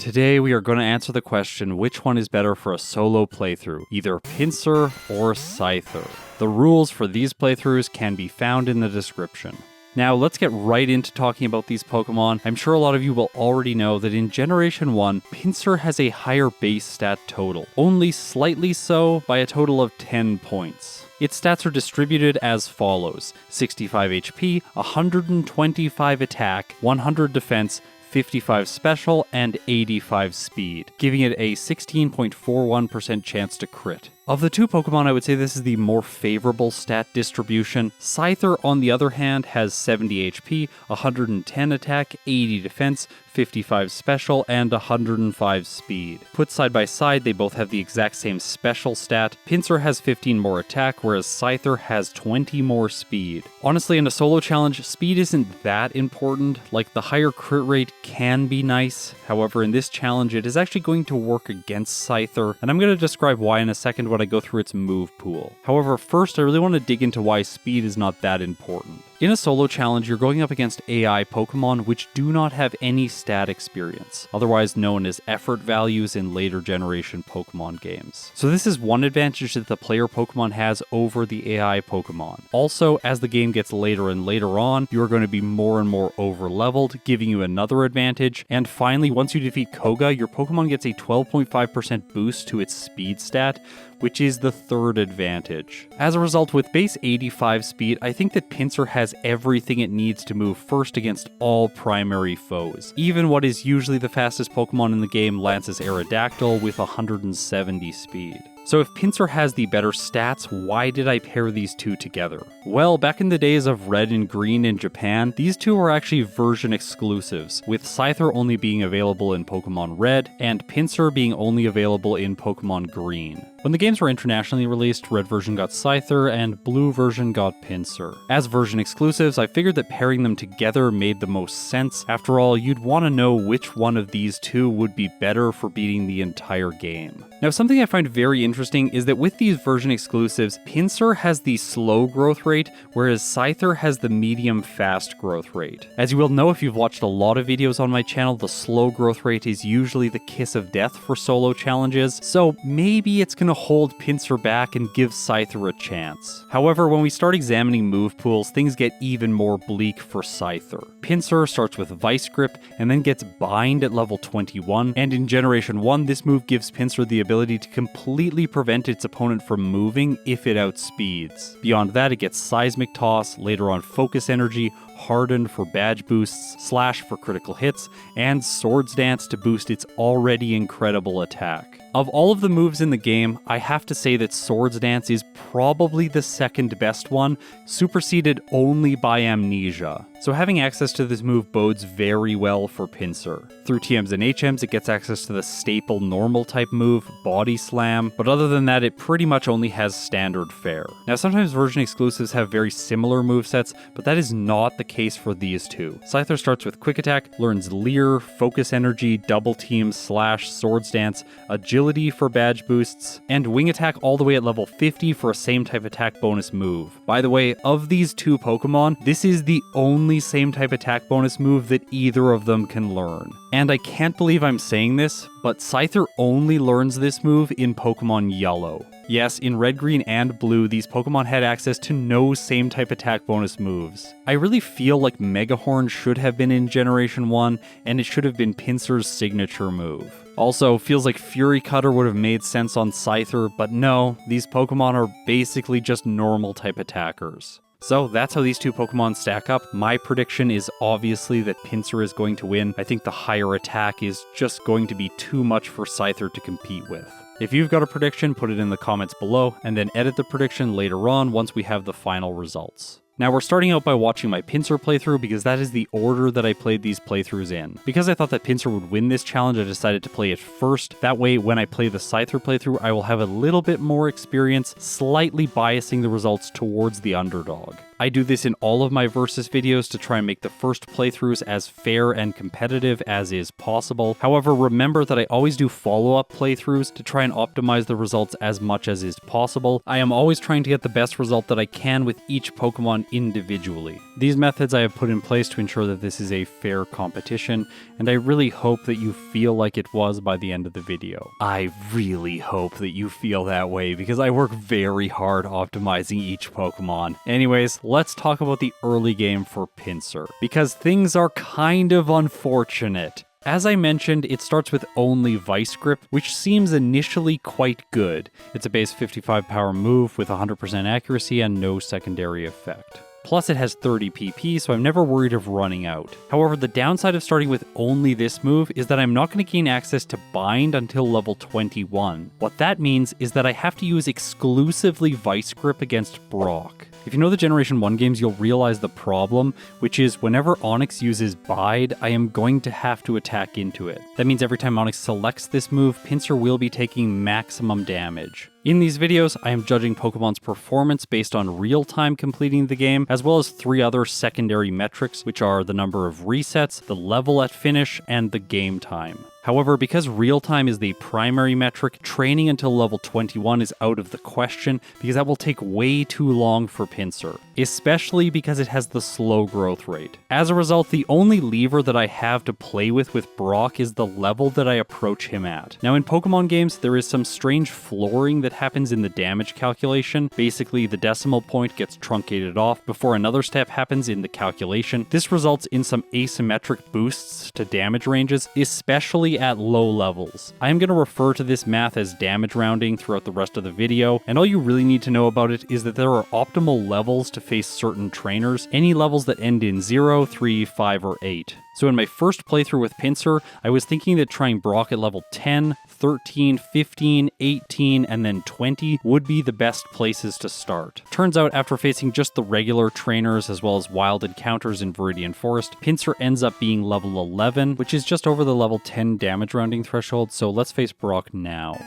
Today we are going to answer the question, which one is better for a solo playthrough, either Pinsir or Scyther. The rules for these playthroughs can be found in the description. Now let's get right into talking about these Pokemon. I'm sure a lot of you will already know that in Generation 1, Pinsir has a higher base stat total, only slightly so by a total of 10 points. Its stats are distributed as follows: 65 HP, 125 attack, 100 defense, 55 special, and 85 speed, giving it a 16.41% chance to crit. Of the two Pokemon, I would say this is the more favorable stat distribution. Scyther, on the other hand, has 70 HP, 110 attack, 80 defense, 55 special, and 105 speed. Put side by side, they both have the exact same special stat. Pinsir has 15 more attack, whereas Scyther has 20 more speed. Honestly, in a solo challenge, speed isn't that important. Like, the higher crit rate can be nice. However, in this challenge, it is actually going to work against Scyther, and I'm going to describe why in a second when I go through its move pool. However, first I really want to dig into why speed is not that important. In a solo challenge, you're going up against AI Pokemon which do not have any stat experience, otherwise known as effort values in later generation Pokemon games. So this is one advantage that the player Pokemon has over the AI Pokemon. Also, as the game gets later and later on, you are going to be more and more over-leveled, giving you another advantage. And finally, once you defeat Koga, your Pokemon gets a 12.5% boost to its speed stat, which is the third advantage. As a result, with base 85 speed, I think that Pinsir has everything it needs to move first against all primary foes. Even what is usually the fastest Pokemon in the game, Lance's Aerodactyl, with 170 speed. So if Pinsir has the better stats, why did I pair these two together? Well, back in the days of Red and Green in Japan, these two were actually version exclusives, with Scyther only being available in Pokemon Red, and Pinsir being only available in Pokemon Green. When the games were internationally released, Red version got Scyther, and Blue version got Pinsir. As version exclusives, I figured that pairing them together made the most sense. After all, you'd want to know which one of these two would be better for beating the entire game. Now, something I find very interesting is that with these version exclusives, Pinsir has the slow growth rate, whereas Scyther has the medium fast growth rate. As you will know if you've watched a lot of videos on my channel, the slow growth rate is usually the kiss of death for solo challenges, so maybe it's gonna hold Pinsir back and give Scyther a chance. However, when we start examining move pools, things get even more bleak for Scyther. Pinsir starts with Vice Grip and then gets Bind at level 21, and in Generation 1, this move gives Pinsir the ability to completely prevent its opponent from moving if it outspeeds. Beyond that, it gets Seismic Toss, later on Focus Energy, Harden for badge boosts, Slash for critical hits, and Swords Dance to boost its already incredible attack. Of all of the moves in the game, I have to say that Swords Dance is probably the second best one, superseded only by Amnesia. So having access to this move bodes very well for Pinsir. Through TMs and HMs, it gets access to the staple normal type move, Body Slam, but other than that, it pretty much only has standard fare. Now sometimes version exclusives have very similar movesets, but that is not the case for these two. Scyther starts with Quick Attack, learns Leer, Focus Energy, Double Team, Slash, Swords Dance, Agility for badge boosts, and Wing Attack all the way at level 50 for a same type attack bonus move. By the way, of these two Pokemon, this is the only same type attack bonus move that either of them can learn. And I can't believe I'm saying this, but Scyther only learns this move in Pokemon Yellow. Yes, in Red, Green, and Blue, these Pokemon had access to no same type attack bonus moves. I really feel like Megahorn should have been in Generation 1, and it should have been Pinsir's signature move. Also, feels like Fury Cutter would have made sense on Scyther, but no, these Pokemon are basically just normal type attackers. So that's how these two Pokemon stack up. My prediction is obviously that Pinsir is going to win. I think the higher attack is just going to be too much for Scyther to compete with. If you've got a prediction, put it in the comments below, and then edit the prediction later on once we have the final results. Now we're starting out by watching my Pinsir playthrough because that is the order that I played these playthroughs in. Because I thought that Pinsir would win this challenge, I decided to play it first. That way, when I play the Scyther playthrough, I will have a little bit more experience, slightly biasing the results towards the underdog. I do this in all of my Versus videos to try and make the first playthroughs as fair and competitive as is possible. However, remember that I always do follow-up playthroughs to try and optimize the results as much as is possible. I am always trying to get the best result that I can with each Pokemon individually. These methods I have put in place to ensure that this is a fair competition, and I really hope that you feel like it was by the end of the video. I really hope that you feel that way because I work very hard optimizing each Pokemon. Anyways, let's talk about the early game for Pinsir, because things are kind of unfortunate. As I mentioned, it starts with only Vice Grip, which seems initially quite good. It's a base 55 power move with 100% accuracy and no secondary effect. Plus it has 30 PP, so I'm never worried of running out. However, the downside of starting with only this move is that I'm not going to gain access to Bind until level 21. What that means is that I have to use exclusively Vice Grip against Brock. If you know the Generation 1 games, you'll realize the problem, which is whenever Onix uses Bide, I am going to have to attack into it. That means every time Onix selects this move, Pinsir will be taking maximum damage. In these videos, I am judging Pokemon's performance based on real-time completing the game, as well as 3 other secondary metrics, which are the number of resets, the level at finish, and the game time. However, because real-time is the primary metric, training until level 21 is out of the question because that will take way too long for Pinsir, especially because it has the slow growth rate. As a result, the only lever that I have to play with Brock is the level that I approach him at. Now in Pokemon games, there is some strange flooring that happens in the damage calculation. Basically, the decimal point gets truncated off before another step happens in the calculation. This results in some asymmetric boosts to damage ranges, especially at low levels. I am going to refer to this math as damage rounding throughout the rest of the video, and all you really need to know about it is that there are optimal levels to face certain trainers, any levels that end in 0, 3, 5, or 8. So in my first playthrough with Pinsir, I was thinking that trying Brock at level 10, 13, 15, 18, and then 20 would be the best places to start. Turns out after facing just the regular trainers as well as wild encounters in Viridian Forest, Pinsir ends up being level 11, which is just over the level 10 damage rounding threshold, so let's face Brock now.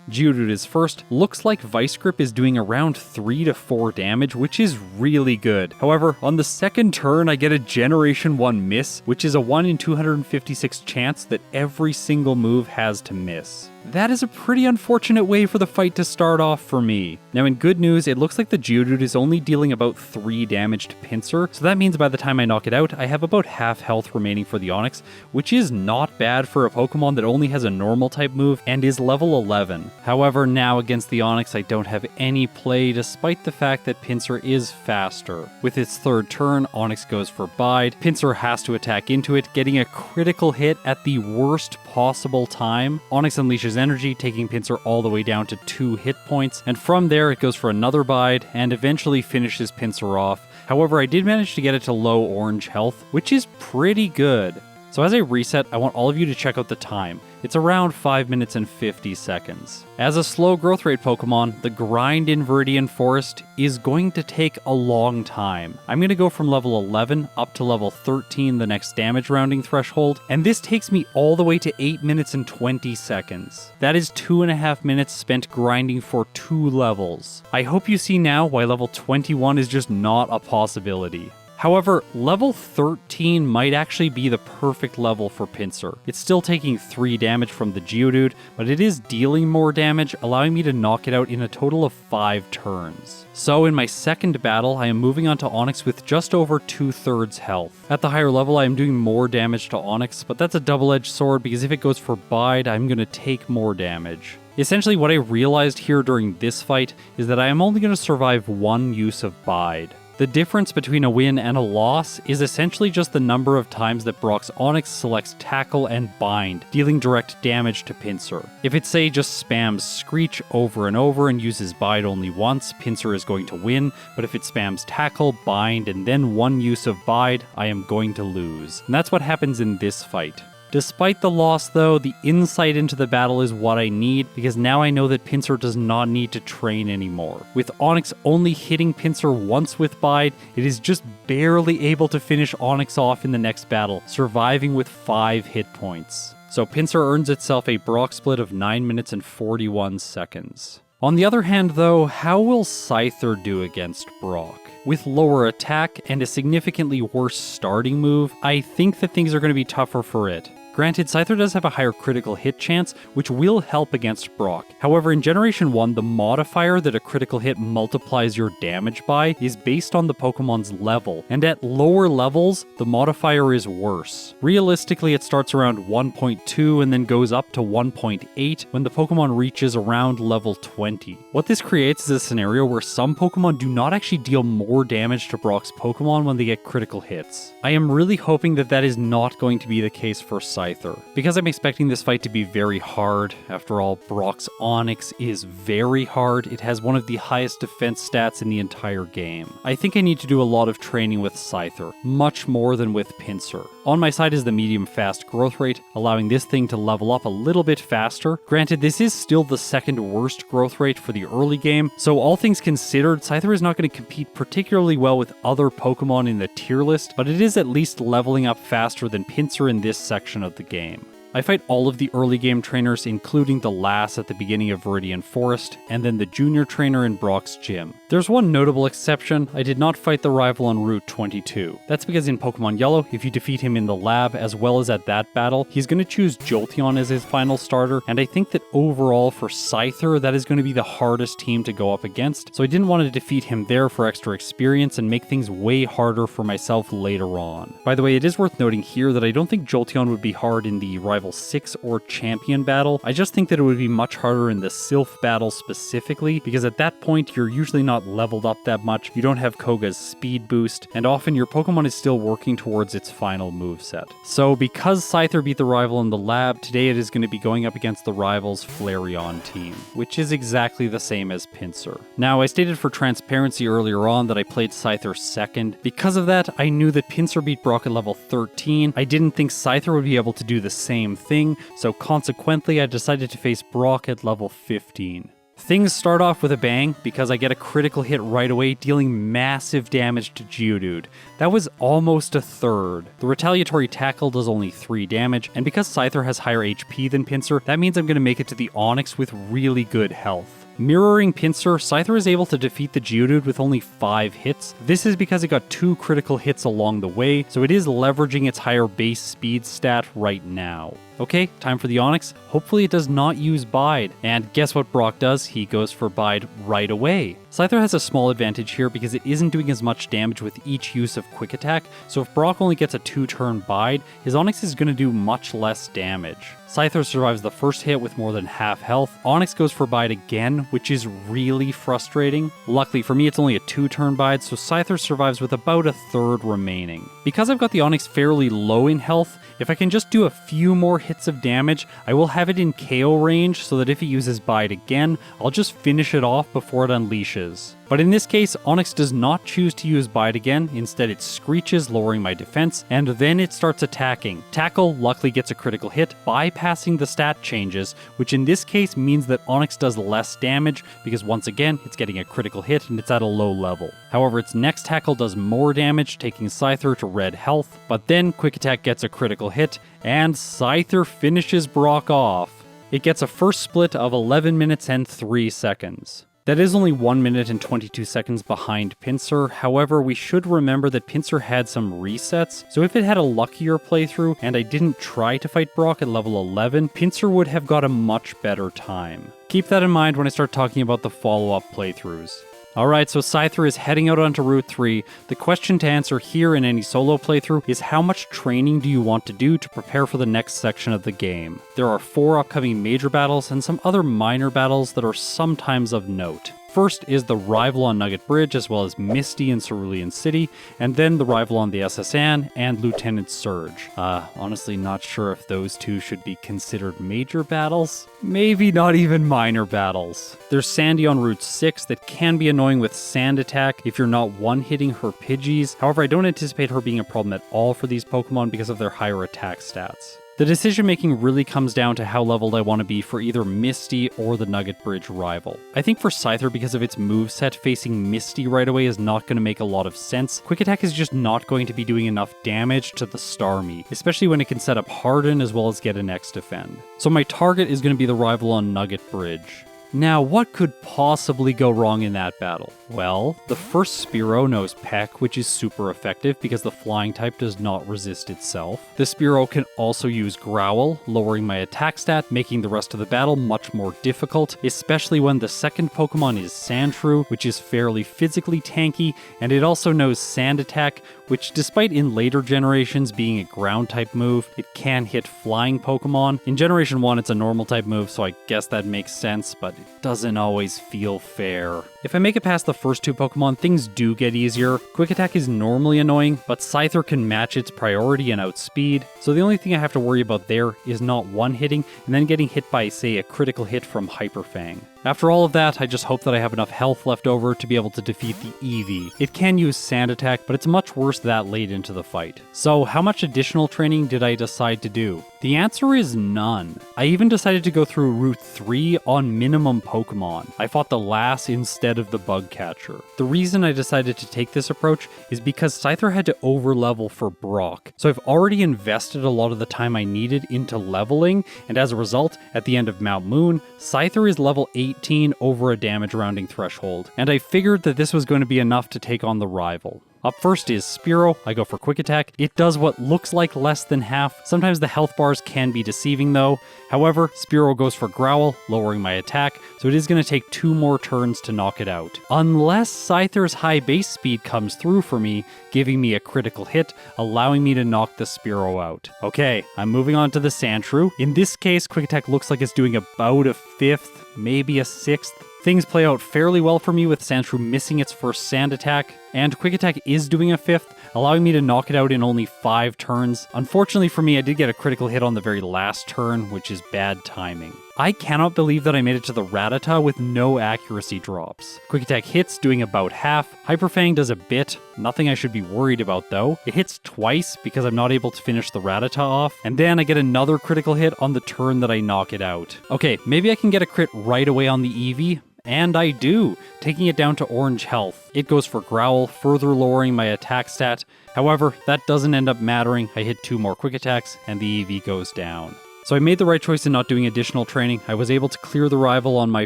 Geodude is first. Looks like Vice Grip is doing around 3 to 4 damage, which is really good. However, on the second turn, I get a Generation 1 miss, which is a 1 in 256 chance that every single move has to miss. That is a pretty unfortunate way for the fight to start off for me. Now in good news, it looks like the Geodude is only dealing about 3 damage to Pinsir, so that means by the time I knock it out, I have about half health remaining for the Onix, which is not bad for a Pokemon that only has a normal type move and is level 11. However, now against the Onix, I don't have any play despite the fact that Pinsir is faster. With its third turn, Onix goes for Bide. Pinsir has to attack into it, getting a critical hit at the worst possible time. Onix unleashes energy, taking Pinsir all the way down to 2 hit points, and from there it goes for another Bide and eventually finishes Pinsir off. However, I did manage to get it to low orange health, which is pretty good. So as I reset, I want all of you to check out the time. It's around 5 minutes and 50 seconds. As a slow growth rate Pokemon, the grind in Viridian Forest is going to take a long time. I'm going to go from level 11 up to level 13, the next damage rounding threshold, and this takes me all the way to 8 minutes and 20 seconds. That is 2.5 minutes spent grinding for 2 levels. I hope you see now why level 21 is just not a possibility. However, level 13 might actually be the perfect level for Pinsir. It's still taking 3 damage from the Geodude, but it is dealing more damage, allowing me to knock it out in a total of 5 turns. So in my second battle, I am moving on to Onix with just over 2/3 health. At the higher level, I am doing more damage to Onix, but that's a double-edged sword because if it goes for Bide, I'm going to take more damage. Essentially, what I realized here during this fight is that I am only going to survive 1 use of Bide. The difference between a win and a loss is essentially just the number of times that Brock's Onix selects Tackle and Bind, dealing direct damage to Pinsir. If it say just spams Screech over and over and uses Bide only once, Pinsir is going to win, but if it spams Tackle, Bind, and then 1 use of Bide, I am going to lose. And that's what happens in this fight. Despite the loss though, the insight into the battle is what I need because now I know that Pinsir does not need to train anymore. With Onix only hitting Pinsir once with Bide, it is just barely able to finish Onix off in the next battle, surviving with 5 hit points. so Pinsir earns itself a Brock split of 9 minutes and 41 seconds. On the other hand though, how will Scyther do against Brock? With lower attack and a significantly worse starting move, I think that things are going to be tougher for it. Granted, Scyther does have a higher critical hit chance, which will help against Brock. However, in Generation 1, the modifier that a critical hit multiplies your damage by is based on the Pokemon's level, and at lower levels, the modifier is worse. Realistically, it starts around 1.2 and then goes up to 1.8 when the Pokemon reaches around level 20. What this creates is a scenario where some Pokemon do not actually deal more damage to Brock's Pokemon when they get critical hits. I am really hoping that that is not going to be the case for Scyther, because I'm expecting this fight to be very hard. After all, Brock's Onix is very hard. It has one of the highest defense stats in the entire game. I think I need to do a lot of training with Scyther, much more than with Pinsir. On my side is the medium fast growth rate, allowing this thing to level up a little bit faster. Granted, this is still the second worst growth rate for the early game, so all things considered, Scyther is not going to compete particularly well with other Pokemon in the tier list, but it is at least leveling up faster than Pinsir in this section of the game. I fight all of the early game trainers, including the Lass at the beginning of Viridian Forest, and then the junior trainer in Brock's gym. There's one notable exception: I did not fight the rival on Route 22. That's because in Pokemon Yellow, if you defeat him in the lab as well as at that battle, he's going to choose Jolteon as his final starter, and I think that overall for Scyther, that is going to be the hardest team to go up against, so I didn't want to defeat him there for extra experience and make things way harder for myself later on. By the way, it is worth noting here that I don't think Jolteon would be hard in the Rival 6 or Champion battle. I just think that it would be much harder in the Sylph battle specifically, because at that point you're usually not leveled up that much, you don't have Koga's speed boost, and often your Pokemon is still working towards its final moveset. So because Scyther beat the rival in the lab, today it is going to be going up against the rival's Flareon team, which is exactly the same as Pinsir. Now, I stated for transparency earlier on that I played Scyther second. Because of that, I knew that Pinsir beat Brock at level 13. I didn't think Scyther would be able to do the same thing, so consequently I decided to face Brock at level 15. Things start off with a bang because I get a critical hit right away, dealing massive damage to Geodude. That was almost a third. The retaliatory tackle does only 3 damage, and because Scyther has higher HP than Pinsir, that means I'm going to make it to the Onix with really good health. Mirroring Pinsir, Scyther is able to defeat the Geodude with only 5 hits. This is because it got 2 critical hits along the way, so it is leveraging its higher base speed stat right now. Okay, time for the Onix. Hopefully it does not use Bide. And guess what Brock does? He goes for Bide right away. Scyther has a small advantage here because it isn't doing as much damage with each use of Quick Attack, so if Brock only gets a 2-turn Bide, his Onix is going to do much less damage. Scyther survives the first hit with more than half health. Onix goes for Bide again, which is really frustrating. Luckily for me, it's only a 2-turn Bide, so Scyther survives with about a third remaining. Because I've got the Onix fairly low in health, if I can just do a few more hits of damage, I will have it in KO range so that if he uses Bide again, I'll just finish it off before it unleashes. But in this case, Onix does not choose to use Bide again, instead it screeches, lowering my defense, and then it starts attacking. Tackle luckily gets a critical hit, bypassing the stat changes, which in this case means that Onix does less damage, because once again, it's getting a critical hit and it's at a low level. However, its next tackle does more damage, taking Scyther to red health, but then Quick Attack gets a critical hit, and Scyther finishes Brock off. It gets a first split of 11 minutes and 3 seconds. That is only 1 minute and 22 seconds behind Pinsir. However, we should remember that Pinsir had some resets, so if it had a luckier playthrough and I didn't try to fight Brock at level 11, Pinsir would have got a much better time. Keep that in mind when I start talking about the follow-up playthroughs. Alright, so Scyther is heading out onto Route 3. The question to answer here in any solo playthrough is how much training do you want to do to prepare for the next section of the game? There are 4 upcoming major battles and some other minor battles that are sometimes of note. First is the rival on Nugget Bridge, as well as Misty in Cerulean City, and then the rival on the SS Anne and Lieutenant Surge. Honestly not sure if those two should be considered major battles. Maybe not even minor battles. There's Sandy on Route 6 that can be annoying with Sand Attack if you're not one-hitting her Pidgeys. However, I don't anticipate her being a problem at all for these Pokemon because of their higher attack stats. The decision making really comes down to how leveled I want to be for either Misty or the Nugget Bridge rival. I think for Scyther, because of its moveset, facing Misty right away is not going to make a lot of sense. Quick Attack is just not going to be doing enough damage to the Starmie, especially when it can set up Harden as well as get an X defend. So my target is going to be the rival on Nugget Bridge. Now, what could possibly go wrong in that battle? Well, the first Spearow knows Peck, which is super effective because the flying type does not resist itself. The Spearow can also use Growl, lowering my attack stat, making the rest of the battle much more difficult, especially when the second Pokemon is Sandshrew, which is fairly physically tanky, and it also knows Sand Attack, which despite in later generations being a ground type move, it can hit flying Pokemon. In Generation 1 it's a normal type move, so I guess that makes sense, but it doesn't always feel fair. If I make it past the first two Pokemon, things do get easier. Quick Attack is normally annoying, but Scyther can match its priority and outspeed, so the only thing I have to worry about there is not one-hitting and then getting hit by, say, a critical hit from Hyper Fang. After all of that, I just hope that I have enough health left over to be able to defeat the Eevee. It can use Sand Attack, but it's much worse that late into the fight. So how much additional training did I decide to do? The answer is none. I even decided to go through Route 3 on minimum Pokemon. I fought the Lass instead of the Bug Catcher. The reason I decided to take this approach is because Scyther had to over-level for Brock, so I've already invested a lot of the time I needed into leveling, and as a result, at the end of Mount Moon, Scyther is level 18 over a damage rounding threshold, and I figured that this was going to be enough to take on the rival. Up first is Spearow. I go for Quick Attack. It does what looks like less than half. Sometimes the health bars can be deceiving though. However, Spearow goes for Growl, lowering my attack, so it is going to take 2 more turns to knock it out. Unless Scyther's high base speed comes through for me, giving me a critical hit, allowing me to knock the Spearow out. Okay, I'm moving on to the Sandshrew. In this case, Quick Attack looks like it's doing about a 5th, maybe a 6th. Things play out fairly well for me with Sandshrew missing its first Sand Attack, and Quick Attack is doing a 5th, allowing me to knock it out in only 5 turns. Unfortunately for me, I did get a critical hit on the very last turn, which is bad timing. I cannot believe that I made it to the Rattata with no accuracy drops. Quick Attack hits, doing about half. Hyper Fang does a bit, nothing I should be worried about though. It hits twice because I'm not able to finish the Rattata off, and then I get another critical hit on the turn that I knock it out. Okay, maybe I can get a crit right away on the Eevee. And I do, taking it down to orange health. It goes for Growl, further lowering my attack stat. However, that doesn't end up mattering. I hit 2 more Quick Attacks, and the Eevee goes down. So I made the right choice in not doing additional training. I was able to clear the rival on my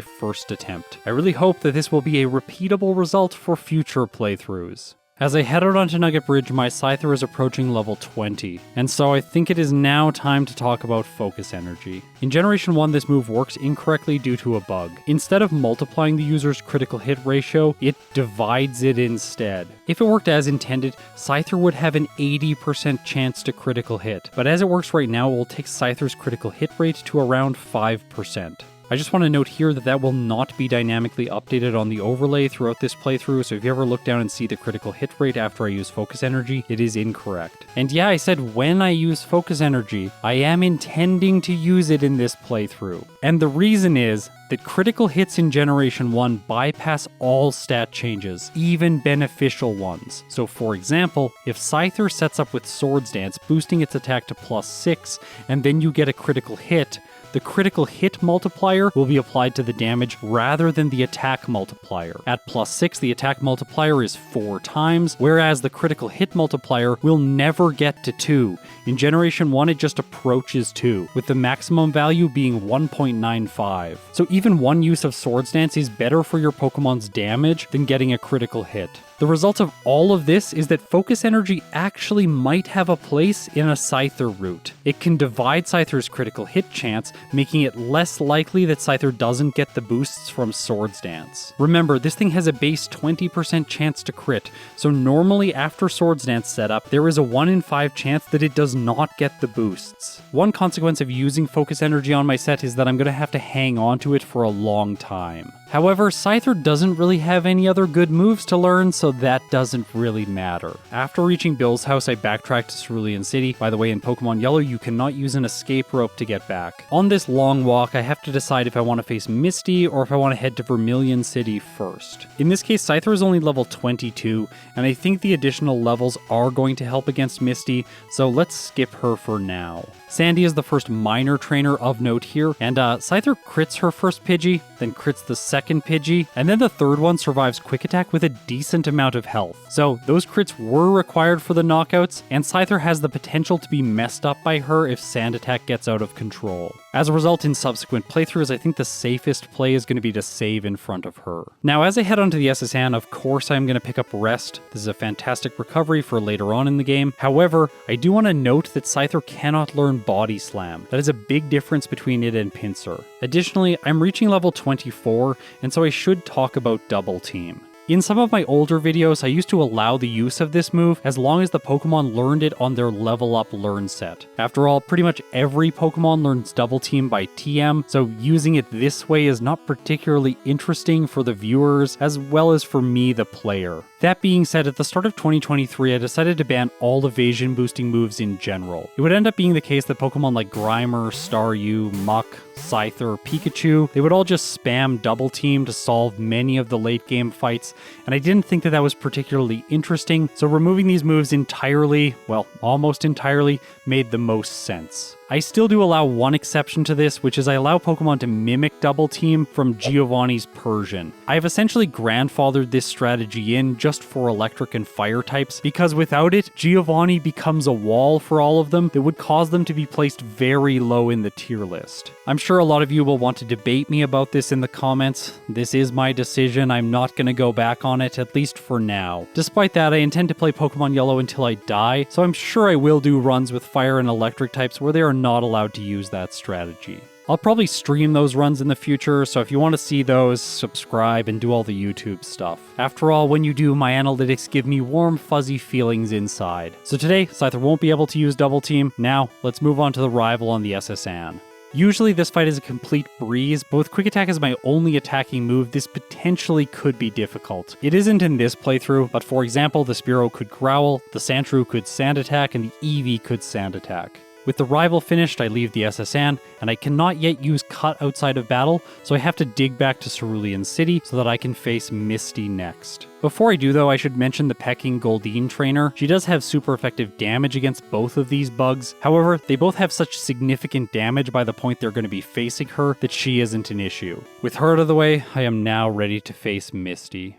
first attempt. I really hope that this will be a repeatable result for future playthroughs. As I head out onto Nugget Bridge, my Scyther is approaching level 20, and so I think it is now time to talk about Focus Energy. In Generation 1, this move works incorrectly due to a bug. Instead of multiplying the user's critical hit ratio, it divides it instead. If it worked as intended, Scyther would have an 80% chance to critical hit, but as it works right now, it will take Scyther's critical hit rate to around 5%. I just want to note here that will not be dynamically updated on the overlay throughout this playthrough, so if you ever look down and see the critical hit rate after I use Focus Energy, it is incorrect. And yeah, I said when I use Focus Energy, I am intending to use it in this playthrough. And the reason is that critical hits in Generation 1 bypass all stat changes, even beneficial ones. So for example, if Scyther sets up with Swords Dance, boosting its attack to +6, and then you get a critical hit, the critical hit multiplier will be applied to the damage rather than the attack multiplier. At +6, the attack multiplier is 4 times, whereas the critical hit multiplier will never get to 2. In Generation 1, it just approaches 2, with the maximum value being 1.95. So even one use of Swords Dance is better for your Pokemon's damage than getting a critical hit. The result of all of this is that Focus Energy actually might have a place in a Scyther route. It can divide Scyther's critical hit chance, making it less likely that Scyther doesn't get the boosts from Swords Dance. Remember, this thing has a base 20% chance to crit, so normally after Swords Dance setup, there is a 1 in 5 chance that it does not get the boosts. One consequence of using Focus Energy on my set is that I'm going to have to hang on to it for a long time. However, Scyther doesn't really have any other good moves to learn, so that doesn't really matter. After reaching Bill's house, I backtracked to Cerulean City. By the way, in Pokemon Yellow, you cannot use an escape rope to get back. On this long walk, I have to decide if I want to face Misty or if I want to head to Vermilion City first. In this case, Scyther is only level 22, and I think the additional levels are going to help against Misty, so let's skip her for now. Sandy is the first minor trainer of note here, and Scyther crits her first Pidgey, then crits the second Pidgey, and then the third one survives Quick Attack with a decent amount of health. So those crits were required for the knockouts, and Scyther has the potential to be messed up by her if Sand Attack gets out of control. As a result, in subsequent playthroughs, I think the safest play is going to be to save in front of her. Now, as I head onto the SSN, of course I'm going to pick up Rest. This is a fantastic recovery for later on in the game. However, I do want to note that Scyther cannot learn Body Slam. That is a big difference between it and Pinsir. Additionally, I'm reaching level 24, and so I should talk about Double Team. In some of my older videos, I used to allow the use of this move as long as the Pokemon learned it on their level up learn set. After all, pretty much every Pokemon learns Double Team by TM, so using it this way is not particularly interesting for the viewers as well as for me, the player. That being said, at the start of 2023, I decided to ban all evasion boosting moves in general. It would end up being the case that Pokemon like Grimer, Staryu, Muck, Scyther, Pikachu, they would all just spam Double Team to solve many of the late game fights, and I didn't think that that was particularly interesting, so removing these moves entirely, well, almost entirely, made the most sense. I still do allow one exception to this, which is I allow Pokemon to mimic Double Team from Giovanni's Persian. I have essentially grandfathered this strategy in just for electric and fire types, because without it, Giovanni becomes a wall for all of them that would cause them to be placed very low in the tier list. I'm sure a lot of you will want to debate me about this in the comments. This is my decision, I'm not going to go back on it, at least for now. Despite that, I intend to play Pokemon Yellow until I die, so I'm sure I will do runs with fire and electric types where they are not allowed to use that strategy. I'll probably stream those runs in the future, so if you want to see those, subscribe and do all the YouTube stuff. After all, when you do, my analytics give me warm, fuzzy feelings inside. So today, Scyther won't be able to use Double Team. Now, let's move on to the rival on the SSN. Usually this fight is a complete breeze, but with Quick Attack as my only attacking move, this potentially could be difficult. It isn't in this playthrough, but for example, the Spearow could Growl, the Sandshrew could Sand Attack, and the Eevee could Sand Attack. With the rival finished, I leave the SSN, and I cannot yet use Cut outside of battle, so I have to dig back to Cerulean City so that I can face Misty next. Before I do though, I should mention the Pecking Goldeen trainer. She does have super effective damage against both of these bugs. However, they both have such significant damage by the point they're going to be facing her that she isn't an issue. With her out of the way, I am now ready to face Misty.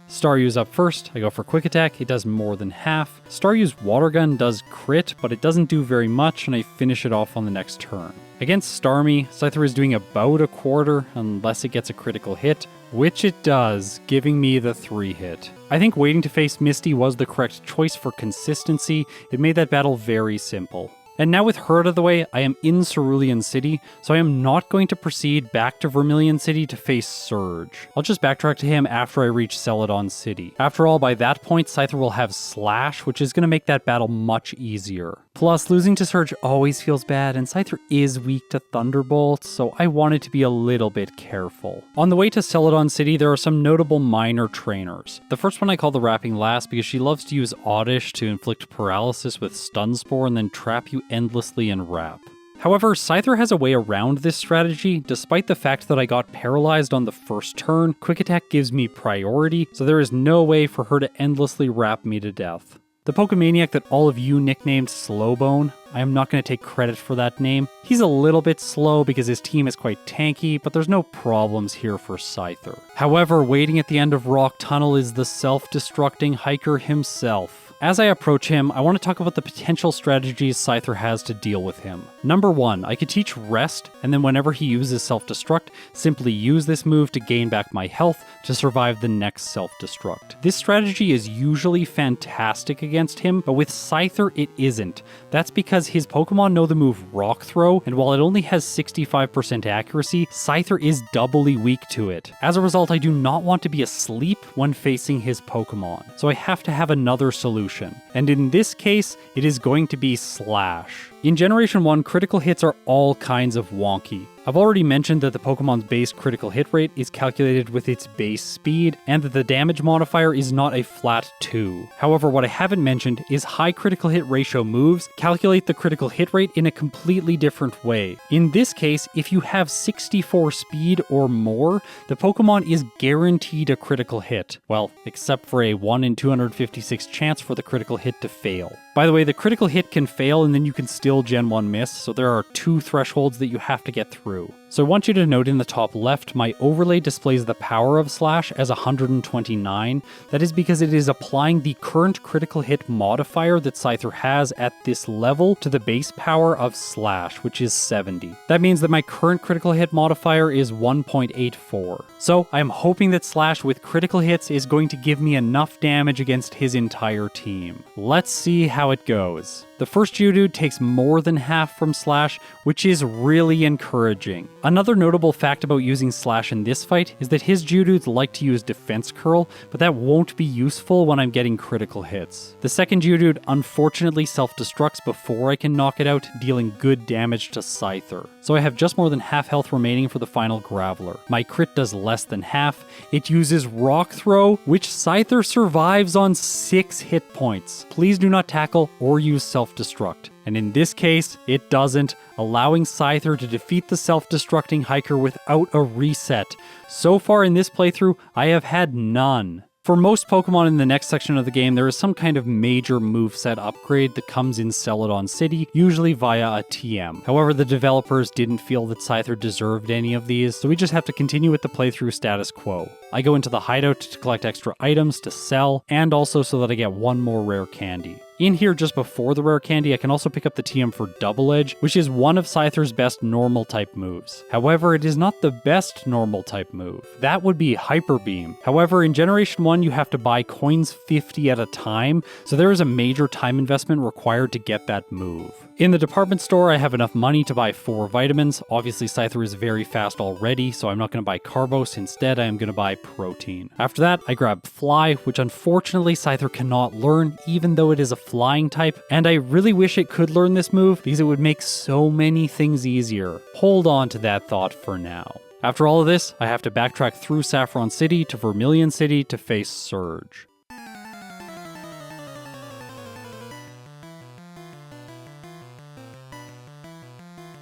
Staryu's up first, I go for Quick Attack, it does more than half. Staryu's Water Gun does crit, but it doesn't do very much, and I finish it off on the next turn. Against Starmie, Scyther is doing about a quarter, unless it gets a critical hit, which it does, giving me the 3-hit. I think waiting to face Misty was the correct choice for consistency. It made that battle very simple. And now with her out of the way, I am in Cerulean City, so I am not going to proceed back to Vermilion City to face Surge. I'll just backtrack to him after I reach Celadon City. After all, by that point, Scyther will have Slash, which is going to make that battle much easier. Plus, losing to Surge always feels bad, and Scyther is weak to Thunderbolt, so I wanted to be a little bit careful. On the way to Celadon City, there are some notable minor trainers. The first one I call the Wrapping Lass because she loves to use Oddish to inflict paralysis with Stun Spore and then trap you endlessly in Wrap. However, Scyther has a way around this strategy. Despite the fact that I got paralyzed on the first turn, Quick Attack gives me priority, so there is no way for her to endlessly wrap me to death. The Pokemaniac that all of you nicknamed Slowbone, I am not going to take credit for that name. He's a little bit slow because his team is quite tanky, but there's no problems here for Scyther. However, waiting at the end of Rock Tunnel is the self-destructing hiker himself. As I approach him, I want to talk about the potential strategies Scyther has to deal with him. Number 1, I could teach Rest, and then whenever he uses Self-Destruct, simply use this move to gain back my health to survive the next Self-Destruct. This strategy is usually fantastic against him, but with Scyther it isn't. That's because his Pokemon know the move Rock Throw, and while it only has 65% accuracy, Scyther is doubly weak to it. As a result, I do not want to be asleep when facing his Pokemon, so I have to have another solution. And in this case, it is going to be Slash. In Generation 1, critical hits are all kinds of wonky. I've already mentioned that the Pokemon's base critical hit rate is calculated with its base speed, and that the damage modifier is not a flat 2. However, what I haven't mentioned is high critical hit ratio moves calculate the critical hit rate in a completely different way. In this case, if you have 64 speed or more, the Pokemon is guaranteed a critical hit. Well, except for a 1 in 256 chance for the critical hit to fail. By the way, the critical hit can fail and then you can still Gen 1 miss, so there are 2 thresholds that you have to get through. So I want you to note in the top left, my overlay displays the power of Slash as 129. That is because it is applying the current critical hit modifier that Scyther has at this level to the base power of Slash, which is 70. That means that my current critical hit modifier is 1.84. So I'm hoping that Slash with critical hits is going to give me enough damage against his entire team. Let's see how it goes. The first Geodude takes more than half from Slash, which is really encouraging. Another notable fact about using Slash in this fight is that his Geodudes like to use Defense Curl, but that won't be useful when I'm getting critical hits. The second Geodude unfortunately self-destructs before I can knock it out, dealing good damage to Scyther. So I have just more than half health remaining for the final Graveler. My crit does less than half. It uses Rock Throw, which Scyther survives on 6 hit points. Please do not tackle or use self-destruct. And in this case, it doesn't, allowing Scyther to defeat the self-destructing hiker without a reset. So far in this playthrough, I have had none. For most Pokemon in the next section of the game, there is some kind of major moveset upgrade that comes in Celadon City, usually via a TM. However, the developers didn't feel that Scyther deserved any of these, so we just have to continue with the playthrough status quo. I go into the hideout to collect extra items to sell, and also so that I get one more rare candy. In here, just before the rare candy, I can also pick up the TM for Double Edge, which is one of Scyther's best normal type moves. However, it is not the best normal type move. That would be Hyper Beam. However, in Generation 1, you have to buy coins 50 at a time, so there is a major time investment required to get that move. In the department store, I have enough money to buy 4 vitamins. Obviously, Scyther is very fast already, so I'm not going to buy Carbos. Instead, I am going to buy Protein. After that, I grab Fly, which unfortunately Scyther cannot learn, even though it is a flying type, and I really wish it could learn this move because it would make so many things easier. Hold on to that thought for now. After all of this, I have to backtrack through Saffron City to Vermilion City to face Surge.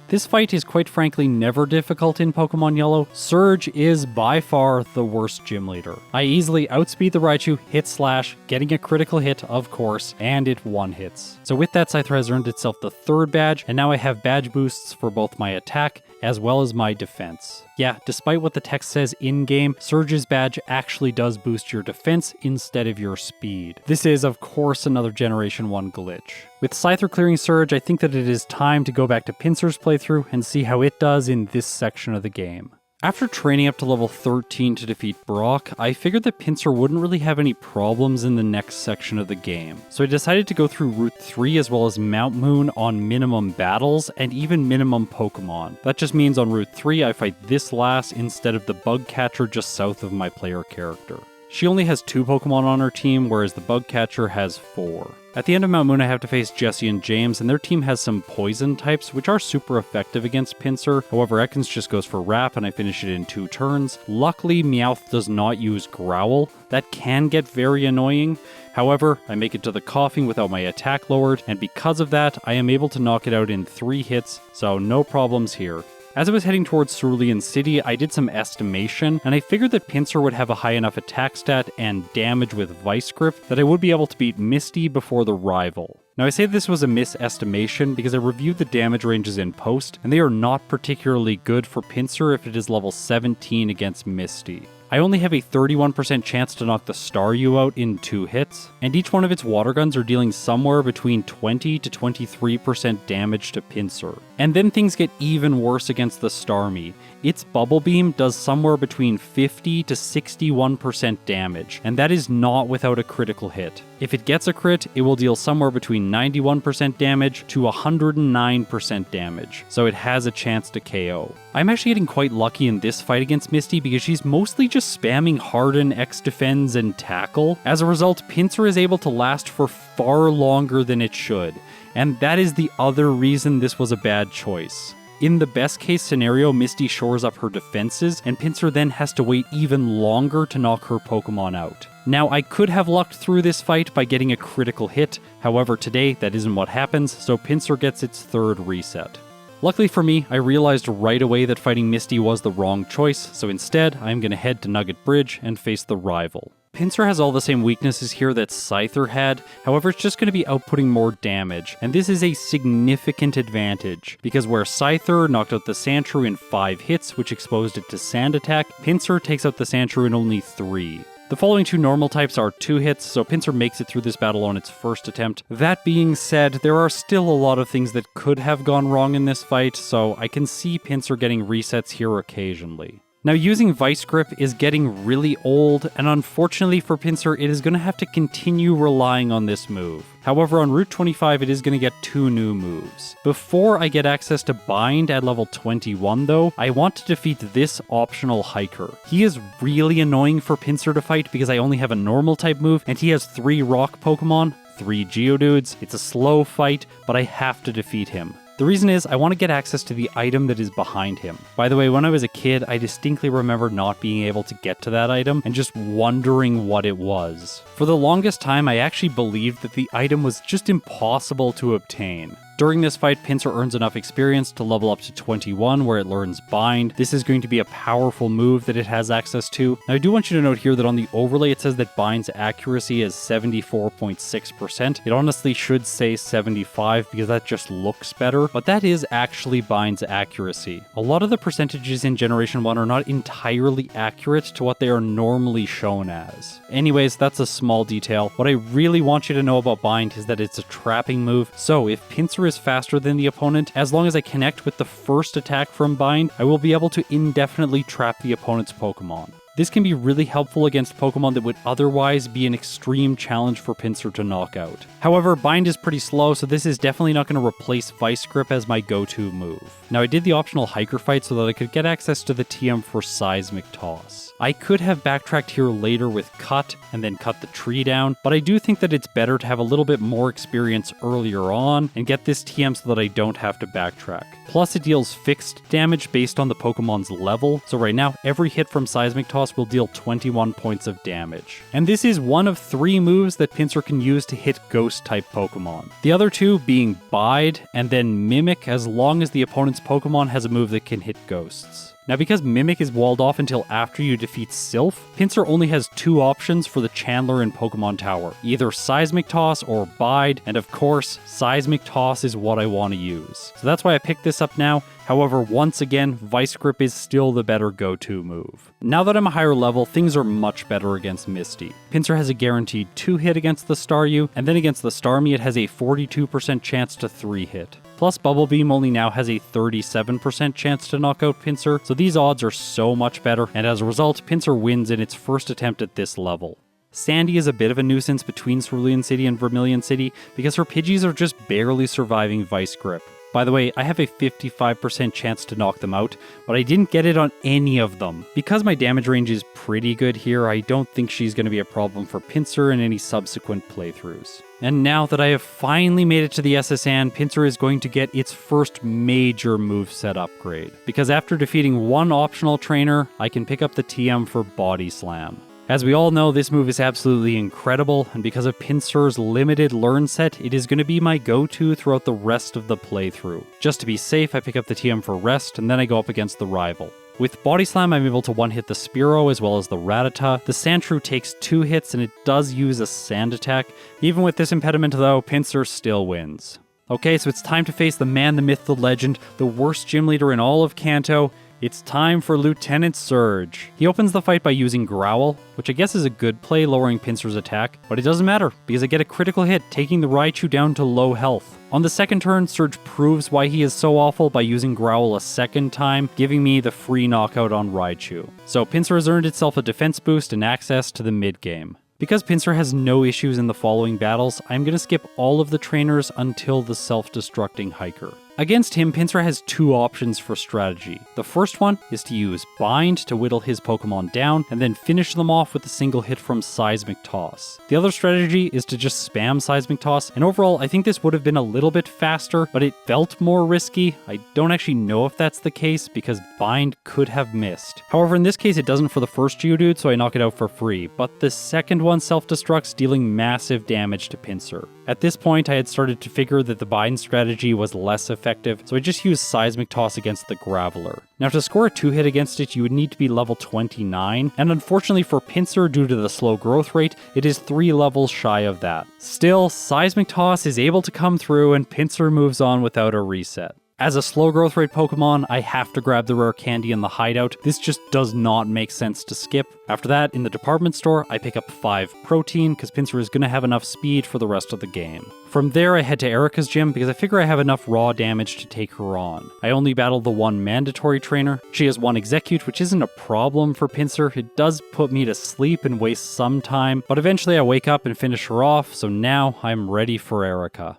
This fight is quite frankly never difficult in Pokemon Yellow. Surge is by far the worst gym leader. I easily outspeed the Raichu, hit Slash, getting a critical hit of course, and it one-hits. So with that, Scyther has earned itself the 3rd badge, and now I have badge boosts for both my attack as well as my defense. Yeah, despite what the text says in-game, Surge's badge actually does boost your defense instead of your speed. This is, of course, another Generation 1 glitch. With Scyther clearing Surge, I think that it is time to go back to Pinsir's playthrough and see how it does in this section of the game. After training up to level 13 to defeat Brock, I figured that Pinsir wouldn't really have any problems in the next section of the game. So I decided to go through Route 3 as well as Mount Moon on minimum battles and even minimum Pokemon. That just means on Route 3 I fight this lass instead of the bug catcher just south of my player character. She only has 2 Pokemon on her team, whereas the bug catcher has 4. At the end of Mount Moon, I have to face Jesse and James, and their team has some poison types, which are super effective against Pinsir. However, Ekans just goes for Wrap, and I finish it in 2 turns. Luckily, Meowth does not use Growl. That can get very annoying. However, I make it to the Coughing without my attack lowered, and because of that, I am able to knock it out in 3 hits, so no problems here. As I was heading towards Cerulean City, I did some estimation, and I figured that Pinsir would have a high enough attack stat and damage with Vice Grip that I would be able to beat Misty before the rival. Now I say this was a misestimation because I reviewed the damage ranges in post, and they are not particularly good for Pinsir if it is level 17 against Misty. I only have a 31% chance to knock the Staryu out in 2 hits, and each one of its water guns are dealing somewhere between 20 to 23% damage to Pinsir. And then things get even worse against the Starmie. Its Bubble Beam does somewhere between 50 to 61% damage, and that is not without a critical hit. If it gets a crit, it will deal somewhere between 91% damage to 109% damage, so it has a chance to KO. I'm actually getting quite lucky in this fight against Misty because she's mostly just just spamming Harden, X-Defends, and Tackle. As a result, Pinsir is able to last for far longer than it should, and that is the other reason this was a bad choice. In the best case scenario, Misty shores up her defenses, and Pinsir then has to wait even longer to knock her Pokemon out. Now, I could have lucked through this fight by getting a critical hit, however today that isn't what happens, so Pinsir gets its third reset. Luckily for me, I realized right away that fighting Misty was the wrong choice, so instead, I'm going to head to Nugget Bridge and face the rival. Pinsir has all the same weaknesses here that Scyther had, however it's just going to be outputting more damage, and this is a significant advantage, because where Scyther knocked out the Sandshrew in 5 hits, which exposed it to Sand Attack, Pinsir takes out the Sandshrew in only 3. The following 2 normal types are 2 hits, so Pinsir makes it through this battle on its first attempt. That being said, there are still a lot of things that could have gone wrong in this fight, so I can see Pinsir getting resets here occasionally. Now, using Vice Grip is getting really old, and unfortunately for Pinsir, it is going to have to continue relying on this move. However, on Route 25, it is going to get 2 new moves. Before I get access to Bind at level 21 though, I want to defeat this optional hiker. He is really annoying for Pinsir to fight because I only have a normal type move, and he has 3 rock Pokemon, 3 Geodudes. It's a slow fight, but I have to defeat him. The reason is, I want to get access to the item that is behind him. By the way, when I was a kid, I distinctly remember not being able to get to that item and just wondering what it was. For the longest time, I actually believed that the item was just impossible to obtain. During this fight, Pinsir earns enough experience to level up to 21 where it learns Bind. This is going to be a powerful move that it has access to. Now I do want you to note here that on the overlay it says that Bind's accuracy is 74.6%. It honestly should say 75 because that just looks better, but that is actually Bind's accuracy. A lot of the percentages in Generation 1 are not entirely accurate to what they are normally shown as. Anyways, that's a small detail. What I really want you to know about Bind is that it's a trapping move, so if Pinsir is faster than the opponent, as long as I connect with the first attack from Bind, I will be able to indefinitely trap the opponent's Pokemon. This can be really helpful against Pokemon that would otherwise be an extreme challenge for Pinsir to knock out. However, Bind is pretty slow, so this is definitely not going to replace Vice Grip as my go-to move. Now, I did the optional hiker fight so that I could get access to the TM for Seismic Toss. I could have backtracked here later with Cut and then cut the tree down, but I do think that it's better to have a little bit more experience earlier on and get this TM so that I don't have to backtrack. Plus, it deals fixed damage based on the Pokemon's level, so right now, every hit from Seismic Toss will deal 21 points of damage. And this is one of 3 moves that Pinsir can use to hit Ghost-type Pokemon. The other 2 being Bide and then Mimic as long as the opponent's Pokemon has a move that can hit Ghosts. Now, because Mimic is walled off until after you defeat Sylph, Pinsir only has 2 options for the Chandler in Pokemon Tower, either Seismic Toss or Bide, and of course, Seismic Toss is what I want to use. So that's why I picked this up now. However, once again, Vice Grip is still the better go-to move. Now that I'm a higher level, things are much better against Misty. Pinsir has a guaranteed 2-hit against the Staryu, and then against the Starmie it has a 42% chance to 3-hit. Plus, Bubble Beam only now has a 37% chance to knock out Pinsir, so these odds are so much better, and as a result, Pinsir wins in its first attempt at this level. Sandy is a bit of a nuisance between Cerulean City and Vermilion City because her Pidgeys are just barely surviving Vice Grip. By the way, I have a 55% chance to knock them out, but I didn't get it on any of them. Because my damage range is pretty good here, I don't think she's going to be a problem for Pinsir in any subsequent playthroughs. And now that I have finally made it to the SSN, Pinsir is going to get its first major moveset upgrade. Because after defeating 1 optional trainer, I can pick up the TM for Body Slam. As we all know, this move is absolutely incredible, and because of Pinsir's limited learn set, it is going to be my go-to throughout the rest of the playthrough. Just to be safe, I pick up the TM for Rest, and then I go up against the rival. With Body Slam, I'm able to one-hit the Spearow as well as the Rattata. The Sandshrew takes 2 hits, and it does use a Sand Attack. Even with this impediment though, Pinsir still wins. Okay, so it's time to face the man, the myth, the legend, the worst gym leader in all of Kanto. It's time for Lieutenant Surge. He opens the fight by using Growl, which I guess is a good play, lowering Pinsir's attack, but it doesn't matter, because I get a critical hit, taking the Raichu down to low health. On the second turn, Surge proves why he is so awful by using Growl a second time, giving me the free knockout on Raichu. So Pinsir has earned itself a defense boost and access to the mid-game. Because Pinsir has no issues in the following battles, I'm going to skip all of the trainers until the self-destructing hiker. Against him, Pinsir has two options for strategy. The first one is to use Bind to whittle his Pokemon down, and then finish them off with a single hit from Seismic Toss. The other strategy is to just spam Seismic Toss, and overall I think this would have been a little bit faster, but it felt more risky. I don't actually know if that's the case, because Bind could have missed. However, in this case it doesn't for the first Geodude, so I knock it out for free, but the second one self-destructs, dealing massive damage to Pinsir. At this point, I had started to figure that the Bind strategy was less effective, so I just used Seismic Toss against the Graveler. Now, to score a 2-hit against it, you would need to be level 29, and unfortunately for Pinsir, due to the slow growth rate, it is 3 levels shy of that. Still, Seismic Toss is able to come through, and Pinsir moves on without a reset. As a slow growth rate Pokemon, I have to grab the rare candy in the hideout. This just does not make sense to skip. After that, in the department store, I pick up 5 protein, because Pinsir is going to have enough speed for the rest of the game. From there, I head to Erica's gym, because I figure I have enough raw damage to take her on. I only battle the one mandatory trainer. She has 1 execute, which isn't a problem for Pinsir. It does put me to sleep and waste some time, but eventually I wake up and finish her off, so now I'm ready for Erica.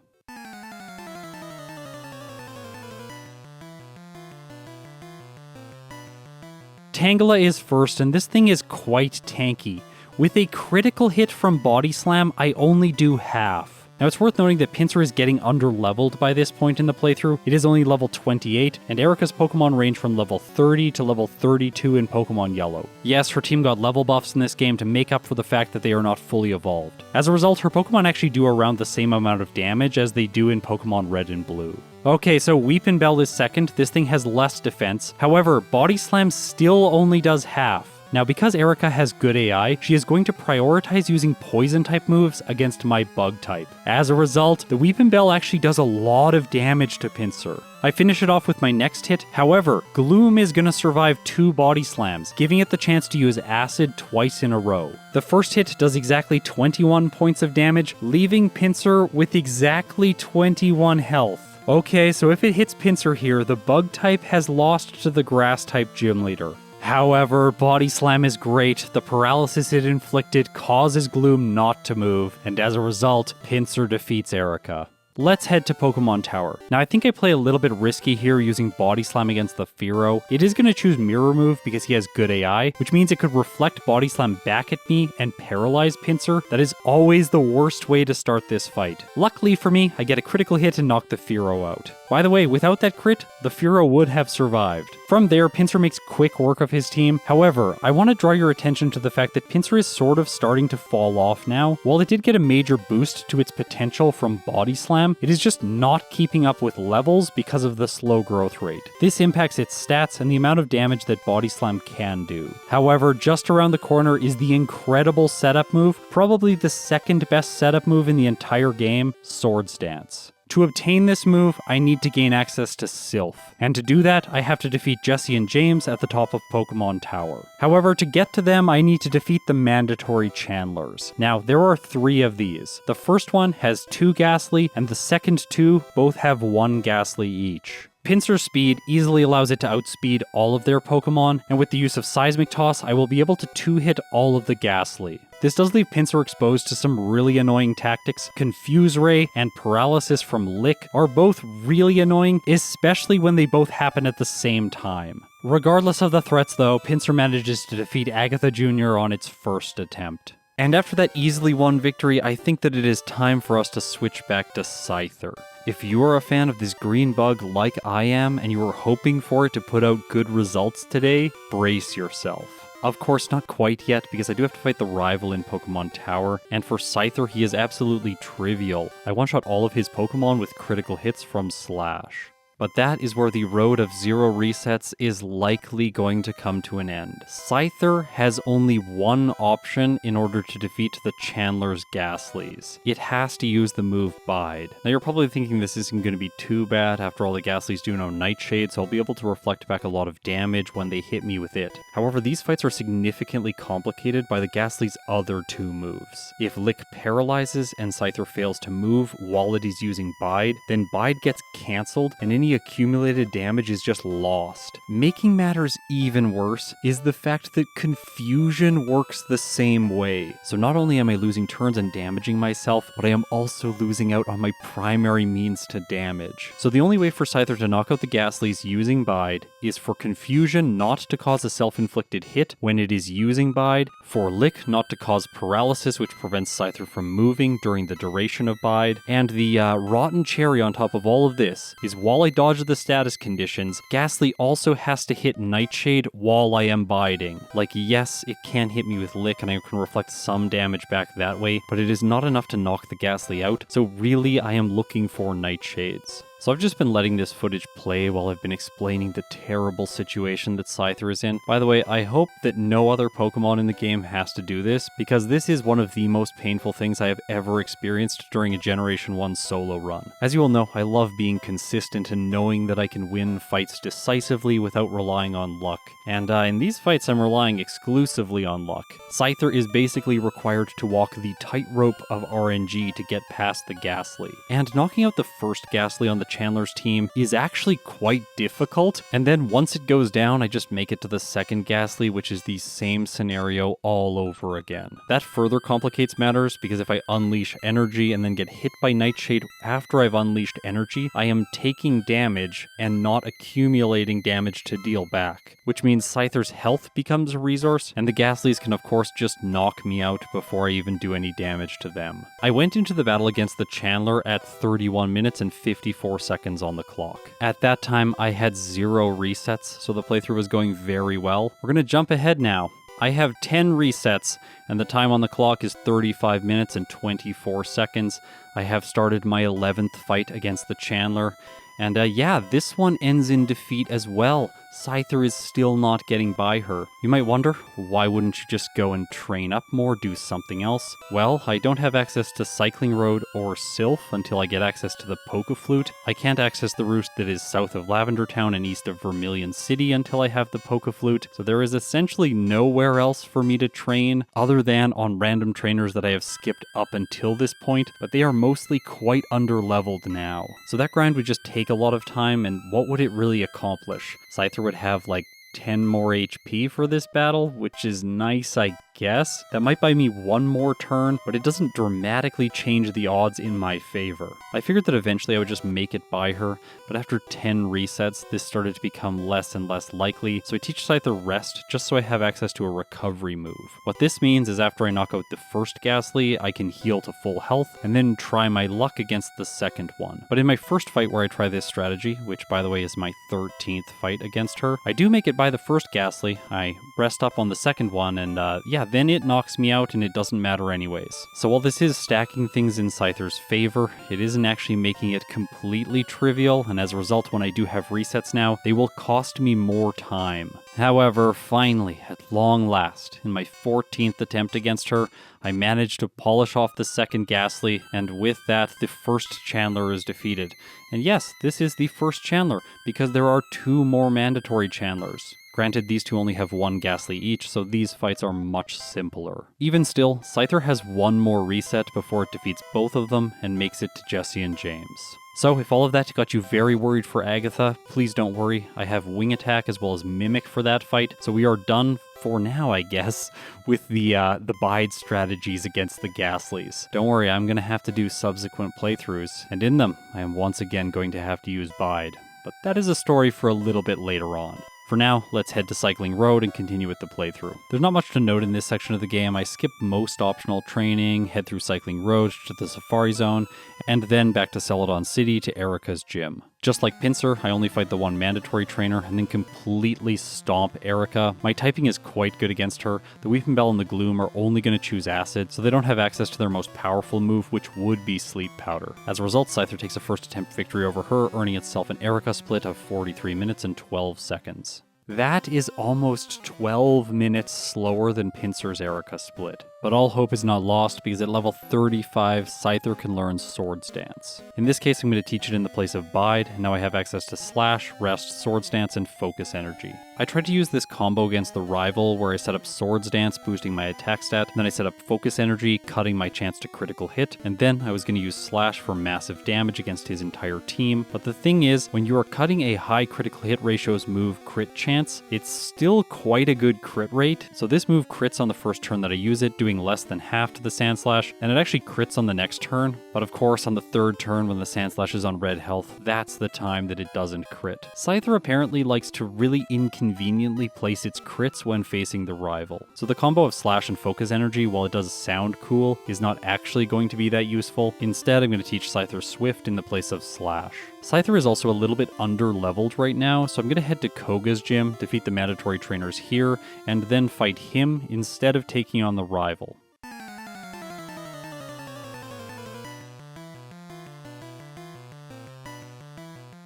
Tangela is first, and this thing is quite tanky. With a critical hit from Body Slam, I only do half. Now it's worth noting that Pinsir is getting under-leveled by this point in the playthrough. It is only level 28, and Erica's Pokemon range from level 30 to level 32 in Pokemon Yellow. Yes, her team got level buffs in this game to make up for the fact that they are not fully evolved. As a result, her Pokemon actually do around the same amount of damage as they do in Pokemon Red and Blue. Okay, so Weepinbell is second. This thing has less defense. However, Body Slam still only does half. Now, because Erica has good AI, she is going to prioritize using Poison-type moves against my Bug-type. As a result, the Weepinbell actually does a lot of damage to Pinsir. I finish it off with my next hit. However, Gloom is going to survive 2 Body Slams, giving it the chance to use Acid twice in a row. The first hit does exactly 21 points of damage, leaving Pinsir with exactly 21 health. Okay, so if it hits Pinsir here, the Bug-type has lost to the Grass-type Gym Leader. However, Body Slam is great. The paralysis it inflicted causes Gloom not to move, and as a result, Pinsir defeats Erica. Let's head to Pokemon Tower. Now, I think I play a little bit risky here using Body Slam against the Fearow. It is going to choose Mirror Move because he has good AI, which means it could reflect Body Slam back at me and paralyze Pinsir. That is always the worst way to start this fight. Luckily for me, I get a critical hit and knock the Fearow out. By the way, without that crit, the Fearow would have survived. From there, Pinsir makes quick work of his team. However, I want to draw your attention to the fact that Pinsir is sort of starting to fall off now. While it did get a major boost to its potential from Body Slam, it is just not keeping up with levels because of the slow growth rate. This impacts its stats and the amount of damage that Body Slam can do. However, just around the corner is the incredible setup move, probably the second best setup move in the entire game, Swords Dance. To obtain this move, I need to gain access to Sylph, and to do that, I have to defeat Jesse and James at the top of Pokemon Tower. However, to get to them, I need to defeat the mandatory Chandlers. Now, there are 3 of these. The first one has 2 Ghastly, and the second 2 both have 1 Ghastly each. Pinsir's speed easily allows it to outspeed all of their Pokemon, and with the use of Seismic Toss, I will be able to 2-hit all of the Ghastly. This does leave Pinsir exposed to some really annoying tactics. Confuse Ray and Paralysis from Lick are both really annoying, especially when they both happen at the same time. Regardless of the threats though, Pinsir manages to defeat Agatha Jr. on its first attempt. And after that easily won victory, I think that it is time for us to switch back to Scyther. If you are a fan of this green bug like I am, and you are hoping for it to put out good results today, brace yourself. Of course, not quite yet, because I do have to fight the rival in Pokemon Tower, and for Scyther, he is absolutely trivial. I one-shot all of his Pokemon with critical hits from Slash. But that is where the road of 0 resets is likely going to come to an end. Scyther has only one option in order to defeat the Chandler's Ghastlies. It has to use the move Bide. Now you're probably thinking this isn't going to be too bad, after all the Ghastlies do know Nightshade, so I'll be able to reflect back a lot of damage when they hit me with it. However, these fights are significantly complicated by the Ghastly's other 2 moves. If Lick paralyzes and Scyther fails to move while it is using Bide, then Bide gets cancelled, and any any accumulated damage is just lost. Making matters even worse is the fact that confusion works the same way. So not only am I losing turns and damaging myself, but I am also losing out on my primary means to damage. So the only way for Scyther to knock out the Ghastlies using Bide is for Confusion not to cause a self-inflicted hit when it is using Bide, for Lick not to cause paralysis which prevents Scyther from moving during the duration of Bide, and the rotten cherry on top of all of this is while I dodge the status conditions, Ghastly also has to hit Nightshade while I am biding. Like, yes, it can hit me with Lick and I can reflect some damage back that way, but it is not enough to knock the Ghastly out, so really I am looking for Nightshades. So I've just been letting this footage play while I've been explaining the terrible situation that Scyther is in. By the way, I hope that no other Pokemon in the game has to do this, because this is one of the most painful things I have ever experienced during a Generation 1 solo run. As you all know, I love being consistent and knowing that I can win fights decisively without relying on luck. And in these fights, I'm relying exclusively on luck. Scyther is basically required to walk the tightrope of RNG to get past the Ghastly. And knocking out the first Ghastly on the Chandler's team is actually quite difficult, and then once it goes down, I just make it to the second Ghastly, which is the same scenario all over again. That further complicates matters, because if I unleash energy and then get hit by Nightshade after I've unleashed energy, I am taking damage and not accumulating damage to deal back, which means Scyther's health becomes a resource, and the Ghastlies can of course just knock me out before I even do any damage to them. I went into the battle against the Chandler at 31 minutes and 54 seconds on the clock. At that time, I had 0 resets, so the playthrough was going very well. We're gonna jump ahead now. I have 10 resets, and the time on the clock is 35 minutes and 24 seconds. I have started my 11th fight against the Chandler, and yeah, this one ends in defeat as well. Scyther is still not getting by her. You might wonder, why wouldn't you just go and train up more, do something else? Well, I don't have access to Cycling Road or Sylph until I get access to the Poké-Flute. I can't access the route that is south of Lavender Town and east of Vermilion City until I have the Poké-Flute, so there is essentially nowhere else for me to train other than on random trainers that I have skipped up until this point, but they are mostly quite under-leveled now. So that grind would just take a lot of time, and what would it really accomplish? Scyther would have like 10 more HP for this battle, which is nice, I guess. That might buy me one more turn, but it doesn't dramatically change the odds in my favor. I figured that eventually I would just make it by her, but after 10 resets, this started to become less and less likely, so I teach Scyther Rest just so I have access to a recovery move. What this means is after I knock out the first Ghastly, I can heal to full health, and then try my luck against the second one. But in my first fight where I try this strategy, which by the way is my 13th fight against her, I do make it by the first Ghastly, I rest up on the second one, and yeah, then it knocks me out and it doesn't matter anyways. So while this is stacking things in Scyther's favor, it isn't actually making it completely trivial, and as a result, when I do have resets now, they will cost me more time. However, finally, at long last, in my 14th attempt against her, I managed to polish off the second Ghastly, and with that, the first Chandler is defeated. And yes, this is the first Chandler, because there are 2 more mandatory Chandlers. Granted, these 2 only have 1 Ghastly each, so these fights are much simpler. Even still, Scyther has 1 more reset before it defeats both of them and makes it to Jesse and James. So if all of that got you very worried for Agatha, please don't worry. I have Wing Attack as well as Mimic for that fight, so we are done for now, I guess, with the bide strategies against the Ghastlies. Don't worry, I'm going to have to do subsequent playthroughs, and in them, I am once again going to have to use bide. But that is a story for a little bit later on. For now, let's head to Cycling Road and continue with the playthrough. There's not much to note in this section of the game. I skip most optional training, head through Cycling Road to the Safari Zone, and then back to Celadon City to Erica's gym. Just like Pinsir, I only fight the 1 mandatory trainer and then completely stomp Erica. My typing is quite good against her. The Weeping Bell and the Gloom are only going to choose Acid, so they don't have access to their most powerful move, which would be Sleep Powder. As a result, Scyther takes a first attempt victory over her, earning itself an Erica split of 43 minutes and 12 seconds. That is almost 12 minutes slower than Pinsir's Erica split. But all hope is not lost because at level 35, Scyther can learn Swords Dance. In this case, I'm going to teach it in the place of Bide, and now I have access to Slash, Rest, Swords Dance, and Focus Energy. I tried to use this combo against the rival where I set up Swords Dance, boosting my attack stat, and then I set up Focus Energy, cutting my chance to critical hit, and then I was going to use Slash for massive damage against his entire team. But the thing is, when you are cutting a high critical hit ratios move crit chance, it's still quite a good crit rate. So this move crits on the first turn that I use it, doing less than half to the Sand Slash, and it actually crits on the next turn. But of course, on the third turn when the Sand Slash is on red health, that's the time that it doesn't crit. Scyther apparently likes to really inconveniently place its crits when facing the rival. So the combo of Slash and Focus Energy, while it does sound cool, is not actually going to be that useful. Instead, I'm going to teach Scyther Swift in the place of Slash. Scyther is also a little bit under-leveled right now, so I'm going to head to Koga's gym, defeat the mandatory trainers here, and then fight him instead of taking on the rival.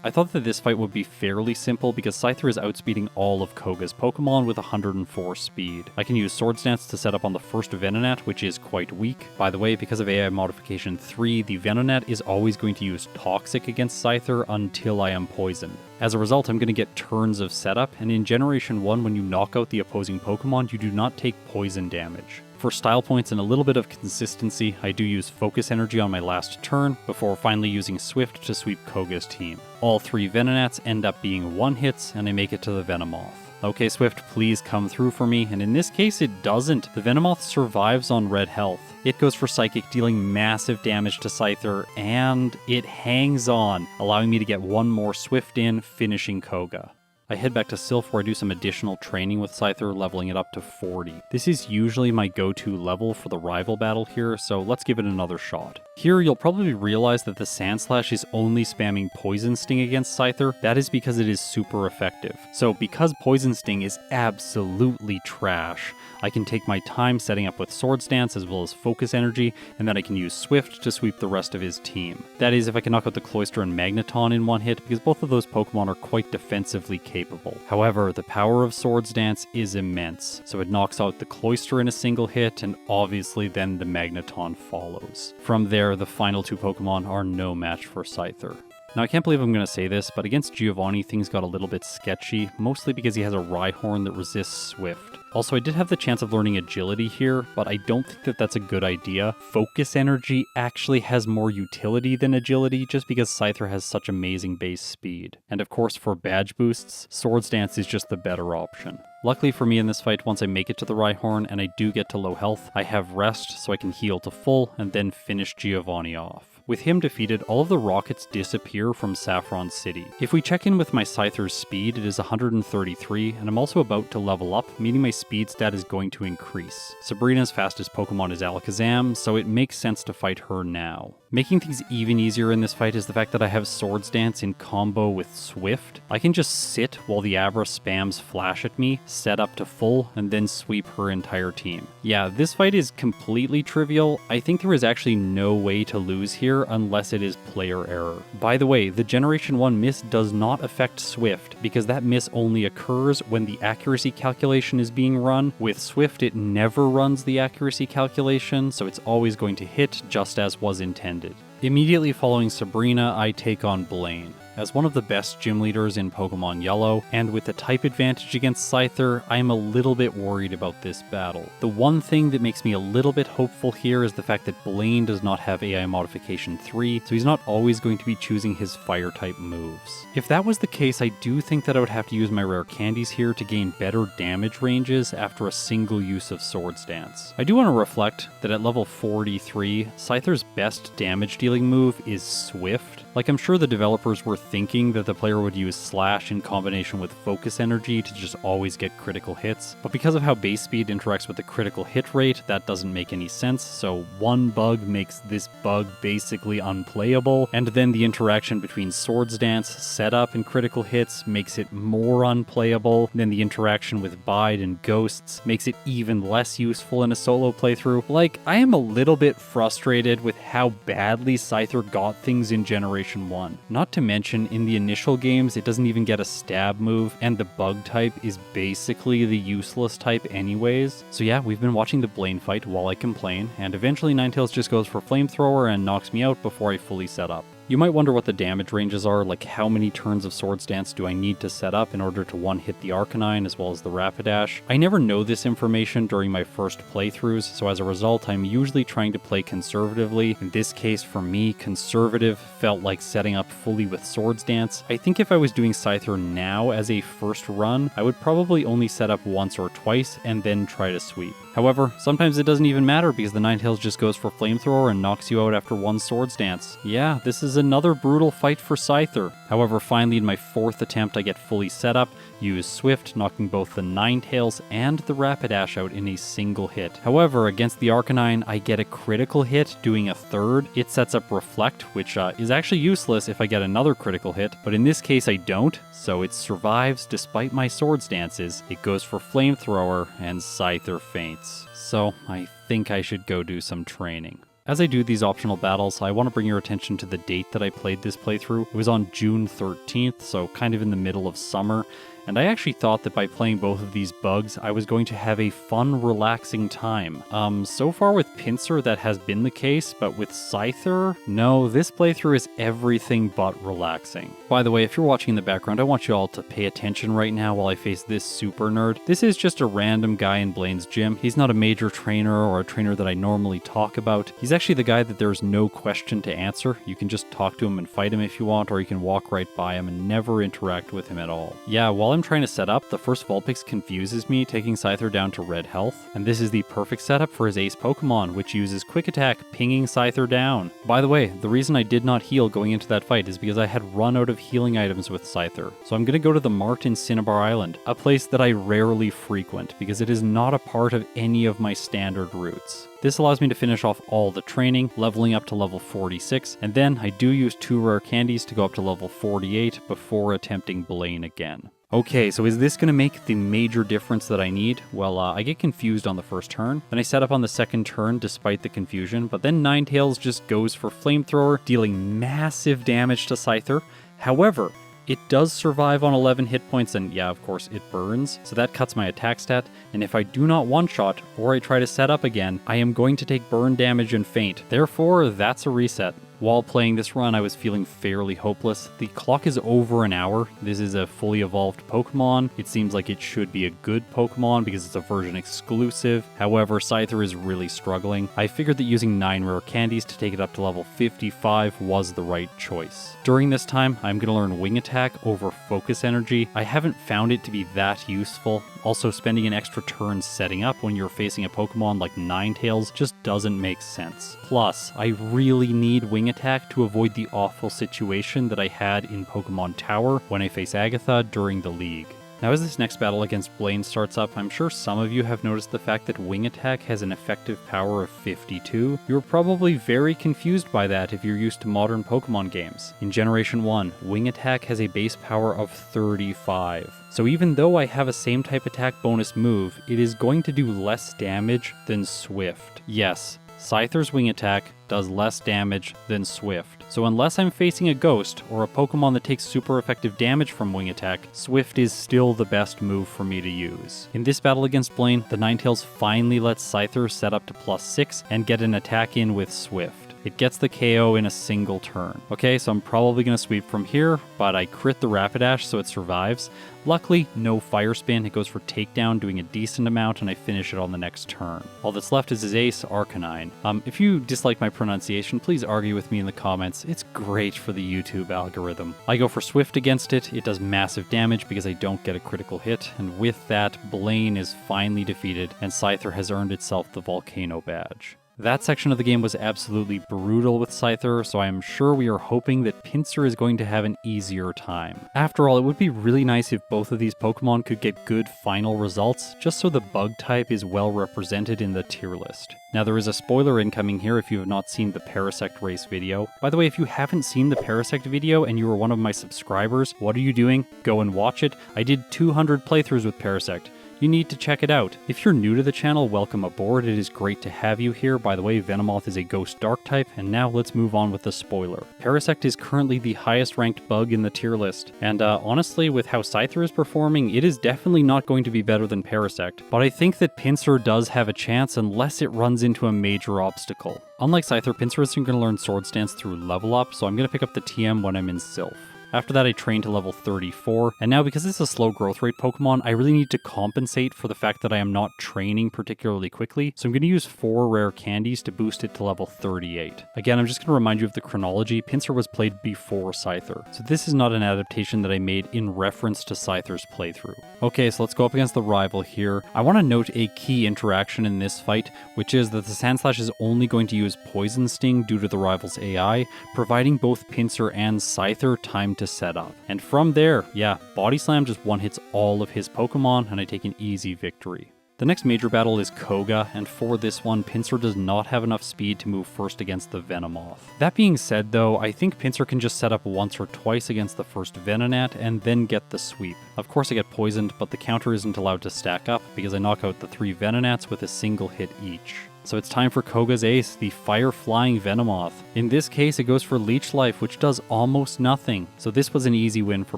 I thought that this fight would be fairly simple because Scyther is outspeeding all of Koga's Pokemon with 104 speed. I can use Swords Dance to set up on the first Venonat, which is quite weak. By the way, because of AI modification 3, the Venonat is always going to use Toxic against Scyther until I am poisoned. As a result, I'm going to get turns of setup, and in Generation 1, when you knock out the opposing Pokemon, you do not take poison damage. For style points and a little bit of consistency, I do use Focus Energy on my last turn, before finally using Swift to sweep Koga's team. All 3 Venonats end up being one-hits, and I make it to the Venomoth. Okay, Swift, please come through for me, and in this case it doesn't. The Venomoth survives on red health. It goes for Psychic, dealing massive damage to Scyther, and it hangs on, allowing me to get one more Swift in, finishing Koga. I head back to Sylph where I do some additional training with Scyther, leveling it up to 40. This is usually my go-to level for the rival battle here, so let's give it another shot. Here you'll probably realize that the Sand Slash is only spamming Poison Sting against Scyther. That is because it is super effective. So because Poison Sting is absolutely trash, I can take my time setting up with Swords Dance as well as Focus Energy, and then I can use Swift to sweep the rest of his team. That is if I can knock out the Cloyster and Magneton in one hit, because both of those Pokemon are quite defensively capable. However, the power of Swords Dance is immense, so it knocks out the Cloyster in a single hit, and obviously then the Magneton follows. From there, the final 2 Pokemon are no match for Scyther. Now, I can't believe I'm going to say this, but against Giovanni, things got a little bit sketchy, mostly because he has a Rhyhorn that resists Swift. Also, I did have the chance of learning Agility here, but I don't think that that's a good idea. Focus Energy actually has more utility than Agility, just because Scyther has such amazing base speed. And of course, for badge boosts, Swords Dance is just the better option. Luckily for me in this fight, once I make it to the Rhyhorn and I do get to low health, I have Rest so I can heal to full and then finish Giovanni off. With him defeated, all of the rockets disappear from Saffron City. If we check in with my Scyther's speed, it is 133, and I'm also about to level up, meaning my speed stat is going to increase. Sabrina's fastest Pokemon is Alakazam, so it makes sense to fight her now. Making things even easier in this fight is the fact that I have Swords Dance in combo with Swift. I can just sit while the Abra spams Flash at me, set up to full, and then sweep her entire team. Yeah, this fight is completely trivial. I think there is actually no way to lose here unless it is player error. By the way, the Generation 1 miss does not affect Swift, because that miss only occurs when the accuracy calculation is being run. With Swift, it never runs the accuracy calculation, so it's always going to hit just as was intended. Immediately following Sabrina, I take on Blaine. As one of the best gym leaders in Pokemon Yellow, and with the type advantage against Scyther, I am a little bit worried about this battle. The one thing that makes me a little bit hopeful here is the fact that Blaine does not have AI modification 3, so he's not always going to be choosing his fire type moves. If that was the case, I do think that I would have to use my rare candies here to gain better damage ranges after a single use of Swords Dance. I do want to reflect that at level 43, Scyther's best damage dealing move is Swift. Like, I'm sure the developers were thinking that the player would use Slash in combination with Focus Energy to just always get critical hits, but because of how base speed interacts with the critical hit rate, that doesn't make any sense, so one bug makes this bug basically unplayable, and then the interaction between Swords Dance, setup, and critical hits makes it more unplayable, then the interaction with Bide and Ghosts makes it even less useful in a solo playthrough. Like, I am a little bit frustrated with how badly Scyther got things in Generation Generation 1. Not to mention, in the initial games, it doesn't even get a stab move, and the bug type is basically the useless type anyways. So yeah, we've been watching the Blaine fight while I complain, and eventually Ninetales just goes for Flamethrower and knocks me out before I fully set up. You might wonder what the damage ranges are, like how many turns of Swords Dance do I need to set up in order to one-hit the Arcanine as well as the Rapidash. I never know this information during my first playthroughs, so as a result I'm usually trying to play conservatively. In this case, for me, conservative felt like setting up fully with Swords Dance. I think if I was doing Scyther now as a first run, I would probably only set up once or twice and then try to sweep. However, sometimes it doesn't even matter because the Ninetales just goes for Flamethrower and knocks you out after one Swords Dance. Yeah, this is another brutal fight for Scyther. However, finally in my fourth attempt I get fully set up, use Swift, knocking both the Ninetales and the Rapidash out in a single hit. However, against the Arcanine, I get a critical hit doing a third. It sets up Reflect, which is actually useless if I get another critical hit, but in this case I don't, so it survives despite my Swords Dances. It goes for Flamethrower, and Scyther faints. So I think I should go do some training. As I do these optional battles, I want to bring your attention to the date that I played this playthrough. It was on June 13th, so kind of in the middle of summer, and I actually thought that by playing both of these bugs, I was going to have a fun, relaxing time. So far with Pinsir that has been the case, but with Scyther, no, this playthrough is everything but relaxing. By the way, if you're watching in the background, I want you all to pay attention right now while I face this super nerd. This is just a random guy in Blaine's gym. He's not a major trainer or a trainer that I normally talk about. He's actually the guy that there's no question to answer. You can just talk to him and fight him if you want, or you can walk right by him and never interact with him at all. Yeah, while I'm trying to set up, the first Vulpix confuses me, taking Scyther down to red health, and this is the perfect setup for his ace Pokemon, which uses Quick Attack, pinging Scyther down. By the way, the reason I did not heal going into that fight is because I had run out of healing items with Scyther, so I'm gonna go to the Mart in Cinnabar Island, a place that I rarely frequent because it is not a part of any of my standard routes. This allows me to finish off all the training, leveling up to level 46, and then I do use 2 rare candies to go up to level 48 before attempting Blaine again. Okay, so is this going to make the major difference that I need? Well, I get confused on the first turn, then I set up on the second turn despite the confusion, but then Ninetales just goes for Flamethrower, dealing massive damage to Scyther. However, it does survive on 11 hit points, and yeah, of course, it burns, so that cuts my attack stat, and if I do not one-shot, or I try to set up again, I am going to take burn damage and faint. Therefore, that's a reset. While playing this run, I was feeling fairly hopeless. The clock is over an hour. This is a fully evolved Pokemon. It seems like it should be a good Pokemon because it's a version exclusive. However, Scyther is really struggling. I figured that using 9 rare candies to take it up to level 55 was the right choice. During this time, I'm going to learn Wing Attack over Focus Energy. I haven't found it to be that useful. Also, spending an extra turn setting up when you're facing a Pokemon like Ninetales just doesn't make sense. Plus, I really need Wing Attack to avoid the awful situation that I had in Pokemon Tower when I face Agatha during the League. Now as this next battle against Blaine starts up, I'm sure some of you have noticed the fact that Wing Attack has an effective power of 52. You're probably very confused by that if you're used to modern Pokemon games. In Generation 1, Wing Attack has a base power of 35. So even though I have a same type attack bonus move, it is going to do less damage than Swift. Yes, Scyther's Wing Attack does less damage than Swift. So unless I'm facing a Ghost, or a Pokemon that takes super effective damage from Wing Attack, Swift is still the best move for me to use. In this battle against Blaine, the Ninetales finally lets Scyther set up to +6 and get an attack in with Swift. It gets the KO in a single turn. Okay, so I'm probably going to sweep from here, but I crit the Rapidash so it survives. Luckily, no Fire Spin, it goes for Takedown, doing a decent amount, and I finish it on the next turn. All that's left is his ace, Arcanine. If you dislike my pronunciation, please argue with me in the comments. It's great for the YouTube algorithm. I go for Swift against it. It does massive damage because I don't get a critical hit, and with that, Blaine is finally defeated, and Scyther has earned itself the Volcano Badge. That section of the game was absolutely brutal with Scyther, so I am sure we are hoping that Pinsir is going to have an easier time. After all, it would be really nice if both of these Pokemon could get good final results, just so the bug type is well represented in the tier list. Now there is a spoiler incoming here if you have not seen the Parasect race video. By the way, if you haven't seen the Parasect video and you are one of my subscribers, what are you doing? Go and watch it. I did 200 playthroughs with Parasect. you need to check it out. If you're new to the channel, welcome aboard. It is great to have you here. By the way, Venomoth is a Ghost Dark type, and now let's move on with the spoiler. Parasect is currently the highest ranked bug in the tier list, and honestly, with how Scyther is performing, it is definitely not going to be better than Parasect, but I think that Pinsir does have a chance unless it runs into a major obstacle. Unlike Scyther, Pinsir isn't going to learn Sword Stance through level up, so I'm going to pick up the TM when I'm in Sylph. After that, I trained to level 34, and now because it's a slow growth rate Pokemon, I really need to compensate for the fact that I am not training particularly quickly, so I'm going to use 4 rare candies to boost it to level 38. Again, I'm just going to remind you of the chronology. Pinsir was played before Scyther, so this is not an adaptation that I made in reference to Scyther's playthrough. Okay, so let's go up against the rival here. I want to note a key interaction in this fight, which is that the Sandslash is only going to use Poison Sting due to the rival's AI, providing both Pinsir and Scyther time to set up. And from there, yeah, Body Slam just one-hits all of his Pokemon, and I take an easy victory. The next major battle is Koga, and for this one, Pinsir does not have enough speed to move first against the Venomoth. That being said though, I think Pinsir can just set up once or twice against the first Venonat and then get the sweep. Of course I get poisoned, but the counter isn't allowed to stack up because I knock out the 3 Venonats with a single hit each. So it's time for Koga's ace, the Fire-Flying Venomoth. In this case, it goes for Leech Life, which does almost nothing, so this was an easy win for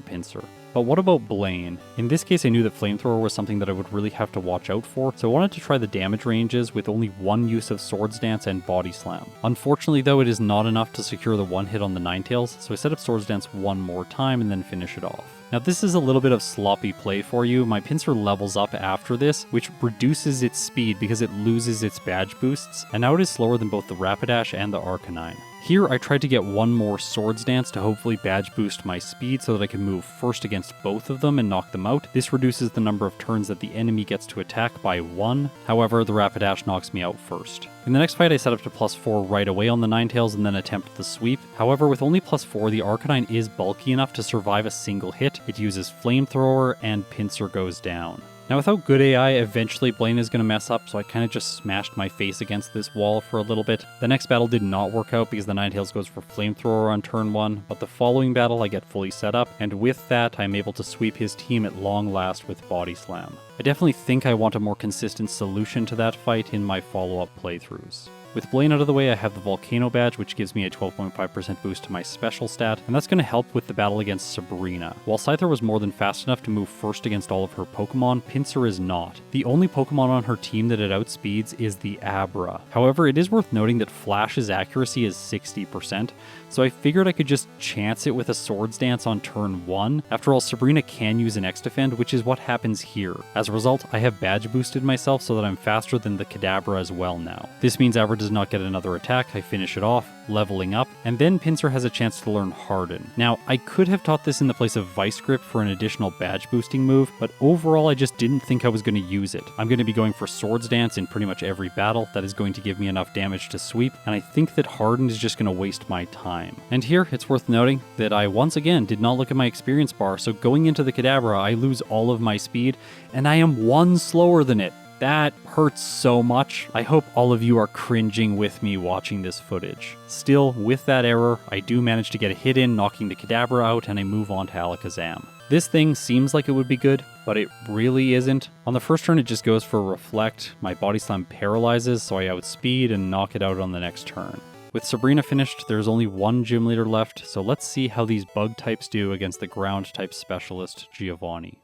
Pinsir. But what about Blaine? In this case, I knew that Flamethrower was something that I would really have to watch out for, so I wanted to try the damage ranges with only one use of Swords Dance and Body Slam. Unfortunately though, it is not enough to secure the one hit on the Ninetales, so I set up Swords Dance one more time and then finish it off. Now this is a little bit of sloppy play for you. My Pinsir levels up after this, which reduces its speed because it loses its badge boosts, and now it is slower than both the Rapidash and the Arcanine. Here I tried to get one more Swords Dance to hopefully badge boost my speed so that I can move first against both of them and knock them out. This reduces the number of turns that the enemy gets to attack by 1, however the Rapidash knocks me out first. In the next fight I set up to +4 right away on the Ninetales and then attempt the sweep. However, with only +4, the Arcanine is bulky enough to survive a single hit. It uses Flamethrower and Pinsir goes down. Now without good AI, eventually Blaine is going to mess up, so I kind of just smashed my face against this wall for a little bit. The next battle did not work out because the Ninetales goes for Flamethrower on turn 1, but the following battle I get fully set up, and with that I'm able to sweep his team at long last with Body Slam. I definitely think I want a more consistent solution to that fight in my follow-up playthroughs. With Blaine out of the way, I have the Volcano badge, which gives me a 12.5% boost to my special stat, and that's going to help with the battle against Sabrina. While Scyther was more than fast enough to move first against all of her Pokemon, Pinsir is not. The only Pokemon on her team that it outspeeds is the Abra. However, it is worth noting that Flash's accuracy is 60%, so I figured I could just chance it with a Swords Dance on turn 1. After all, Sabrina can use an X-Defend, which is what happens here. As a result, I have badge boosted myself so that I'm faster than the Kadabra as well now. This means Abra does not get another attack, I finish it off, leveling up, and then Pinsir has a chance to learn Harden. Now, I could have taught this in the place of Vice Grip for an additional badge boosting move, but overall I just didn't think I was going to use it. I'm going to be going for Swords Dance in pretty much every battle. That is going to give me enough damage to sweep, and I think that Harden is just going to waste my time. And here, it's worth noting that I once again did not look at my experience bar, so going into the Kadabra, I lose all of my speed, and I am 1 slower than it. That hurts so much. I hope all of you are cringing with me watching this footage. Still, with that error, I do manage to get a hit in, knocking the Kadabra out, and I move on to Alakazam. This thing seems like it would be good, but it really isn't. On the first turn, it just goes for Reflect. My Body Slam paralyzes, so I outspeed and knock it out on the next turn. With Sabrina finished, there's only one gym leader left, so let's see how these bug types do against the ground type specialist, Giovanni.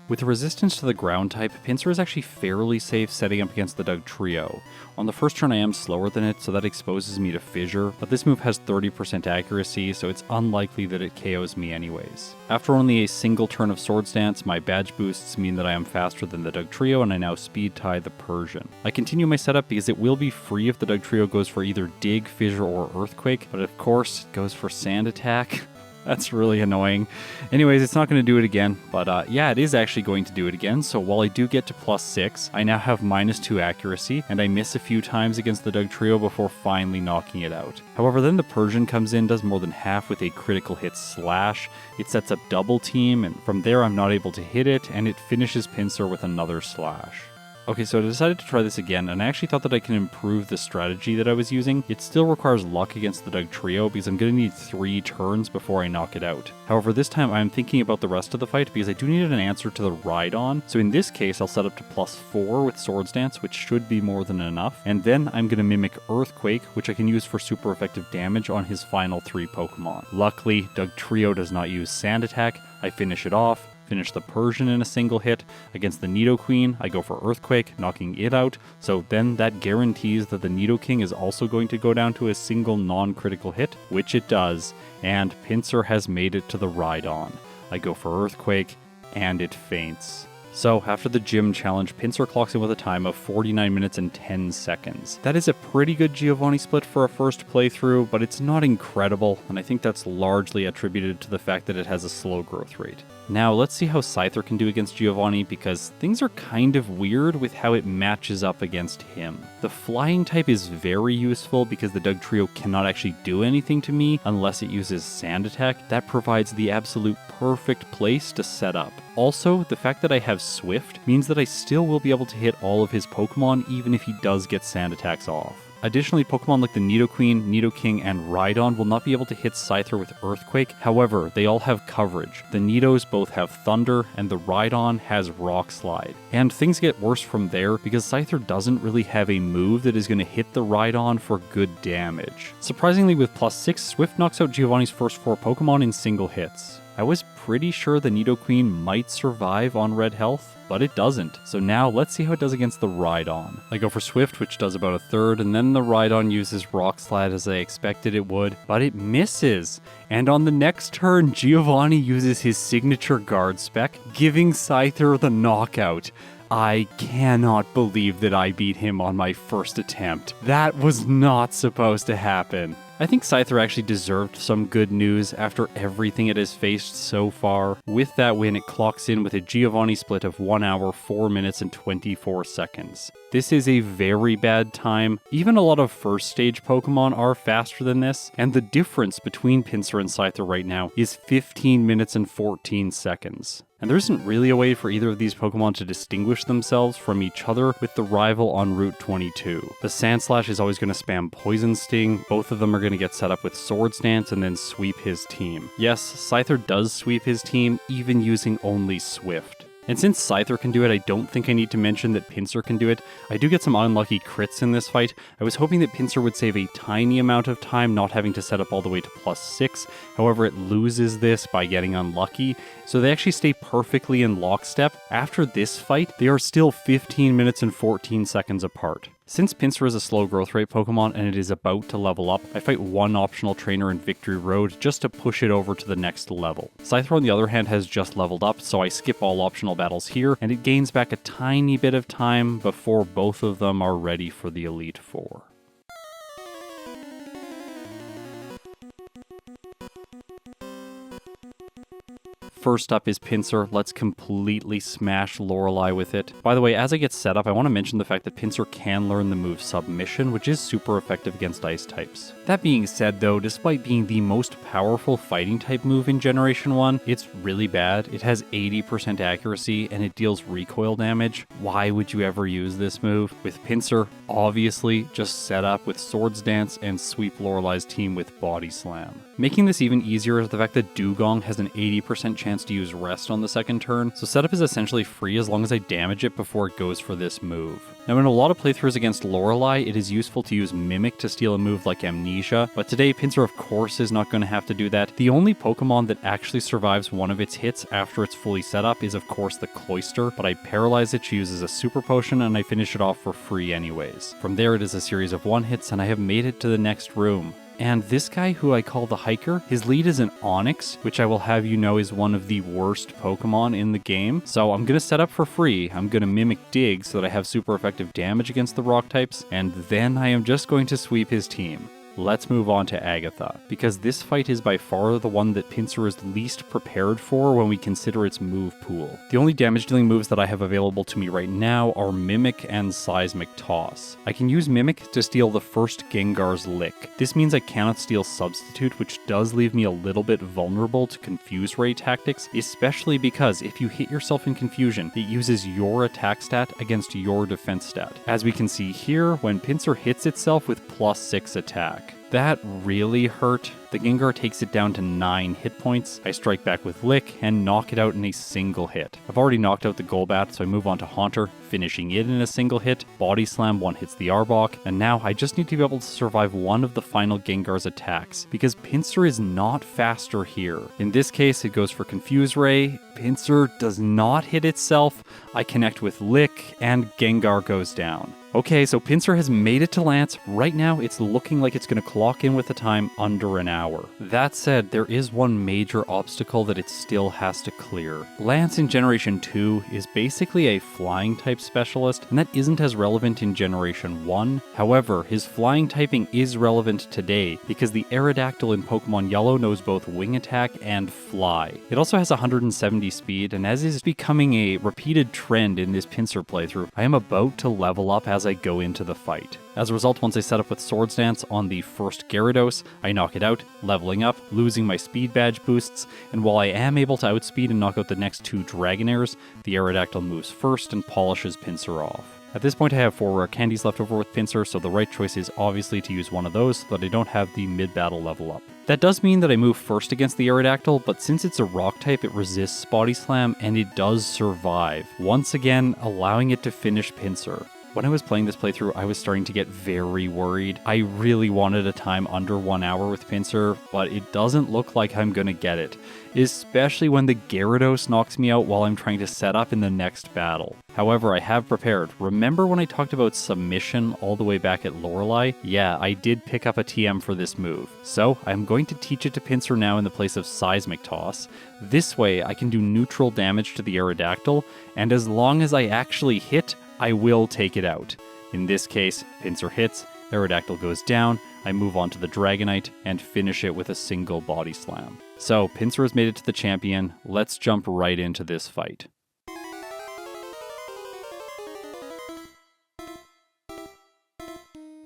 With resistance to the ground type, Pinsir is actually fairly safe setting up against the Dugtrio. On the first turn I am slower than it, so that exposes me to Fissure, but this move has 30% accuracy, so it's unlikely that it KOs me anyways. After only a single turn of Swords Dance, my badge boosts mean that I am faster than the Dugtrio, and I now speed tie the Persian. I continue my setup because it will be free if the Dugtrio goes for either Dig, Fissure, or Earthquake, but of course it goes for Sand Attack. That's really annoying. Anyways, it's not going to do it again, but yeah, it is actually going to do it again, so while I do get to +6, I now have -2 accuracy, and I miss a few times against the Dugtrio before finally knocking it out. However, then the Persian comes in, does more than half with a critical hit Slash, it sets up Double Team, and from there I'm not able to hit it, and it finishes Pinsir with another Slash. Okay, so I decided to try this again, and I actually thought that I can improve the strategy that I was using. It still requires luck against the Dugtrio because I'm going to need 3 turns before I knock it out. However, this time I'm thinking about the rest of the fight because I do need an answer to the Rhydon. So in this case, I'll set up to +4 with Swords Dance, which should be more than enough. And then I'm going to mimic Earthquake, which I can use for super effective damage on his final 3 Pokemon. Luckily, Dugtrio does not use Sand Attack. I finish it off. Finish the Persian in a single hit. Against the Nidoqueen, I go for Earthquake, knocking it out. So then that guarantees that the Nidoking is also going to go down to a single non-critical hit, which it does, and Pinsir has made it to the Rhydon. I go for Earthquake, and it faints. So, after the gym challenge, Pinsir clocks in with a time of 49 minutes and 10 seconds. That is a pretty good Giovanni split for a first playthrough, but it's not incredible, and I think that's largely attributed to the fact that it has a slow growth rate. Now, let's see how Scyther can do against Giovanni, because things are kind of weird with how it matches up against him. The flying type is very useful because the Dugtrio cannot actually do anything to me unless it uses Sand Attack. That provides the absolute perfect place to set up. Also, the fact that I have Swift means that I still will be able to hit all of his Pokemon even if he does get Sand Attacks off. Additionally, Pokemon like the Nidoqueen, Nidoking, and Rhydon will not be able to hit Scyther with Earthquake. However, they all have coverage. The Nidos both have Thunder, and the Rhydon has Rock Slide. And things get worse from there because Scyther doesn't really have a move that is going to hit the Rhydon for good damage. Surprisingly, with +6, Swift knocks out Giovanni's first 4 Pokemon in single hits. I was pretty sure the Nidoqueen might survive on red health, but it doesn't. So now let's see how it does against the Rhydon. I go for Swift, which does about a third, and then the Rhydon uses Rock Slide as I expected it would, but it misses. And on the next turn, Giovanni uses his signature guard spec, giving Scyther the knockout. I cannot believe that I beat him on my first attempt. That was not supposed to happen. I think Scyther actually deserved some good news after everything it has faced so far. With that win, it clocks in with a Giovanni split of 1 hour, 4 minutes, and 24 seconds. This is a very bad time. Even a lot of first stage Pokemon are faster than this, and the difference between Pinsir and Scyther right now is 15 minutes and 14 seconds. And there isn't really a way for either of these Pokemon to distinguish themselves from each other with the rival on Route 22. The Sandslash is always going to spam Poison Sting, both of them are going to get set up with Swords Dance and then sweep his team. Yes, Scyther does sweep his team, even using only Swift. And since Scyther can do it, I don't think I need to mention that Pinsir can do it. I do get some unlucky crits in this fight. I was hoping that Pinsir would save a tiny amount of time, not having to set up all the way to +6. However, it loses this by getting unlucky, so they actually stay perfectly in lockstep. After this fight, they are still 15 minutes and 14 seconds apart. Since Pinsir is a slow growth rate Pokemon and it is about to level up, I fight one optional trainer in Victory Road just to push it over to the next level. Scyther on the other hand has just leveled up, so I skip all optional battles here, and it gains back a tiny bit of time before both of them are ready for the Elite Four. First up is Pinsir. Let's completely smash Lorelei with it. By the way, as I get set up, I want to mention the fact that Pinsir can learn the move Submission, which is super effective against ice types. That being said though, despite being the most powerful fighting type move in Generation 1, it's really bad. It has 80% accuracy and it deals recoil damage. Why would you ever use this move? With Pinsir, obviously, just set up with Swords Dance and sweep Lorelei's team with Body Slam. Making this even easier is the fact that Dugong has an 80% chance to use Rest on the second turn, so setup is essentially free as long as I damage it before it goes for this move. Now in a lot of playthroughs against Lorelei, it is useful to use Mimic to steal a move like Amnesia, but today Pinsir of course is not going to have to do that. The only Pokemon that actually survives one of its hits after it's fully set up is of course the Cloyster, but I paralyze it, she uses a Super Potion, and I finish it off for free anyways. From there it is a series of one-hits and I have made it to the next room. And this guy who I call the Hiker, his lead is an Onix, which I will have you know is one of the worst Pokemon in the game. So I'm going to set up for free. I'm going to Mimic Dig so that I have super effective damage against the rock types, and then I am just going to sweep his team. let's move on to Agatha, because this fight is by far the one that Pinsir is least prepared for when we consider its move pool. The only damage dealing moves that I have available to me right now are Mimic and Seismic Toss. I can use Mimic to steal the first Gengar's Lick. This means I cannot steal Substitute, which does leave me a little bit vulnerable to Confuse Ray tactics, especially because if you hit yourself in confusion, it uses your attack stat against your defense stat. As we can see here, when Pinsir hits itself with +6 attack. That really hurt. The Gengar takes it down to 9 hit points. I strike back with Lick and knock it out in a single hit. I've already knocked out the Golbat, so I move on to Haunter, finishing it in a single hit. Body Slam one hits the Arbok, and now I just need to be able to survive one of the final Gengar's attacks, because Pinsir is not faster here. In this case, it goes for Confuse Ray. Pinsir does not hit itself. I connect with Lick, and Gengar goes down. Okay, so Pinsir has made it to Lance. Right now, it's looking like it's going to clock in with a time under an hour. That said, there is one major obstacle that it still has to clear. Lance in Generation 2 is basically a flying type specialist, and that isn't as relevant in Generation 1. However, his flying typing is relevant today, because the Aerodactyl in Pokemon Yellow knows both Wing Attack and Fly. It also has 170 speed, and as is becoming a repeated trend in this Pinsir playthrough, I am about to level up as I go into the fight. As a result, once I set up with Swords Dance on the first Gyarados, I knock it out, leveling up, losing my speed badge boosts, and while I am able to outspeed and knock out the next 2 Dragonairs, the Aerodactyl moves first and polishes Pinsir off. At this point I have 4 rare candies left over with Pinsir, so the right choice is obviously to use one of those so that I don't have the mid-battle level up. That does mean that I move first against the Aerodactyl, but since it's a rock type, it resists Body Slam and it does survive, once again allowing it to finish Pinsir. When I was playing this playthrough, I was starting to get very worried. I really wanted a time under 1 hour with Pinsir, but it doesn't look like I'm gonna get it, especially when the Gyarados knocks me out while I'm trying to set up in the next battle. However, I have prepared. Remember when I talked about submission all the way back at Lorelei? Yeah, I did pick up a TM for this move. So I'm going to teach it to Pinsir now in the place of Seismic Toss. This way I can do neutral damage to the Aerodactyl, and as long as I actually hit, I will take it out. In this case, Pinsir hits, Aerodactyl goes down, I move on to the Dragonite, and finish it with a single Body Slam. So, Pinsir has made it to the champion. Let's jump right into this fight.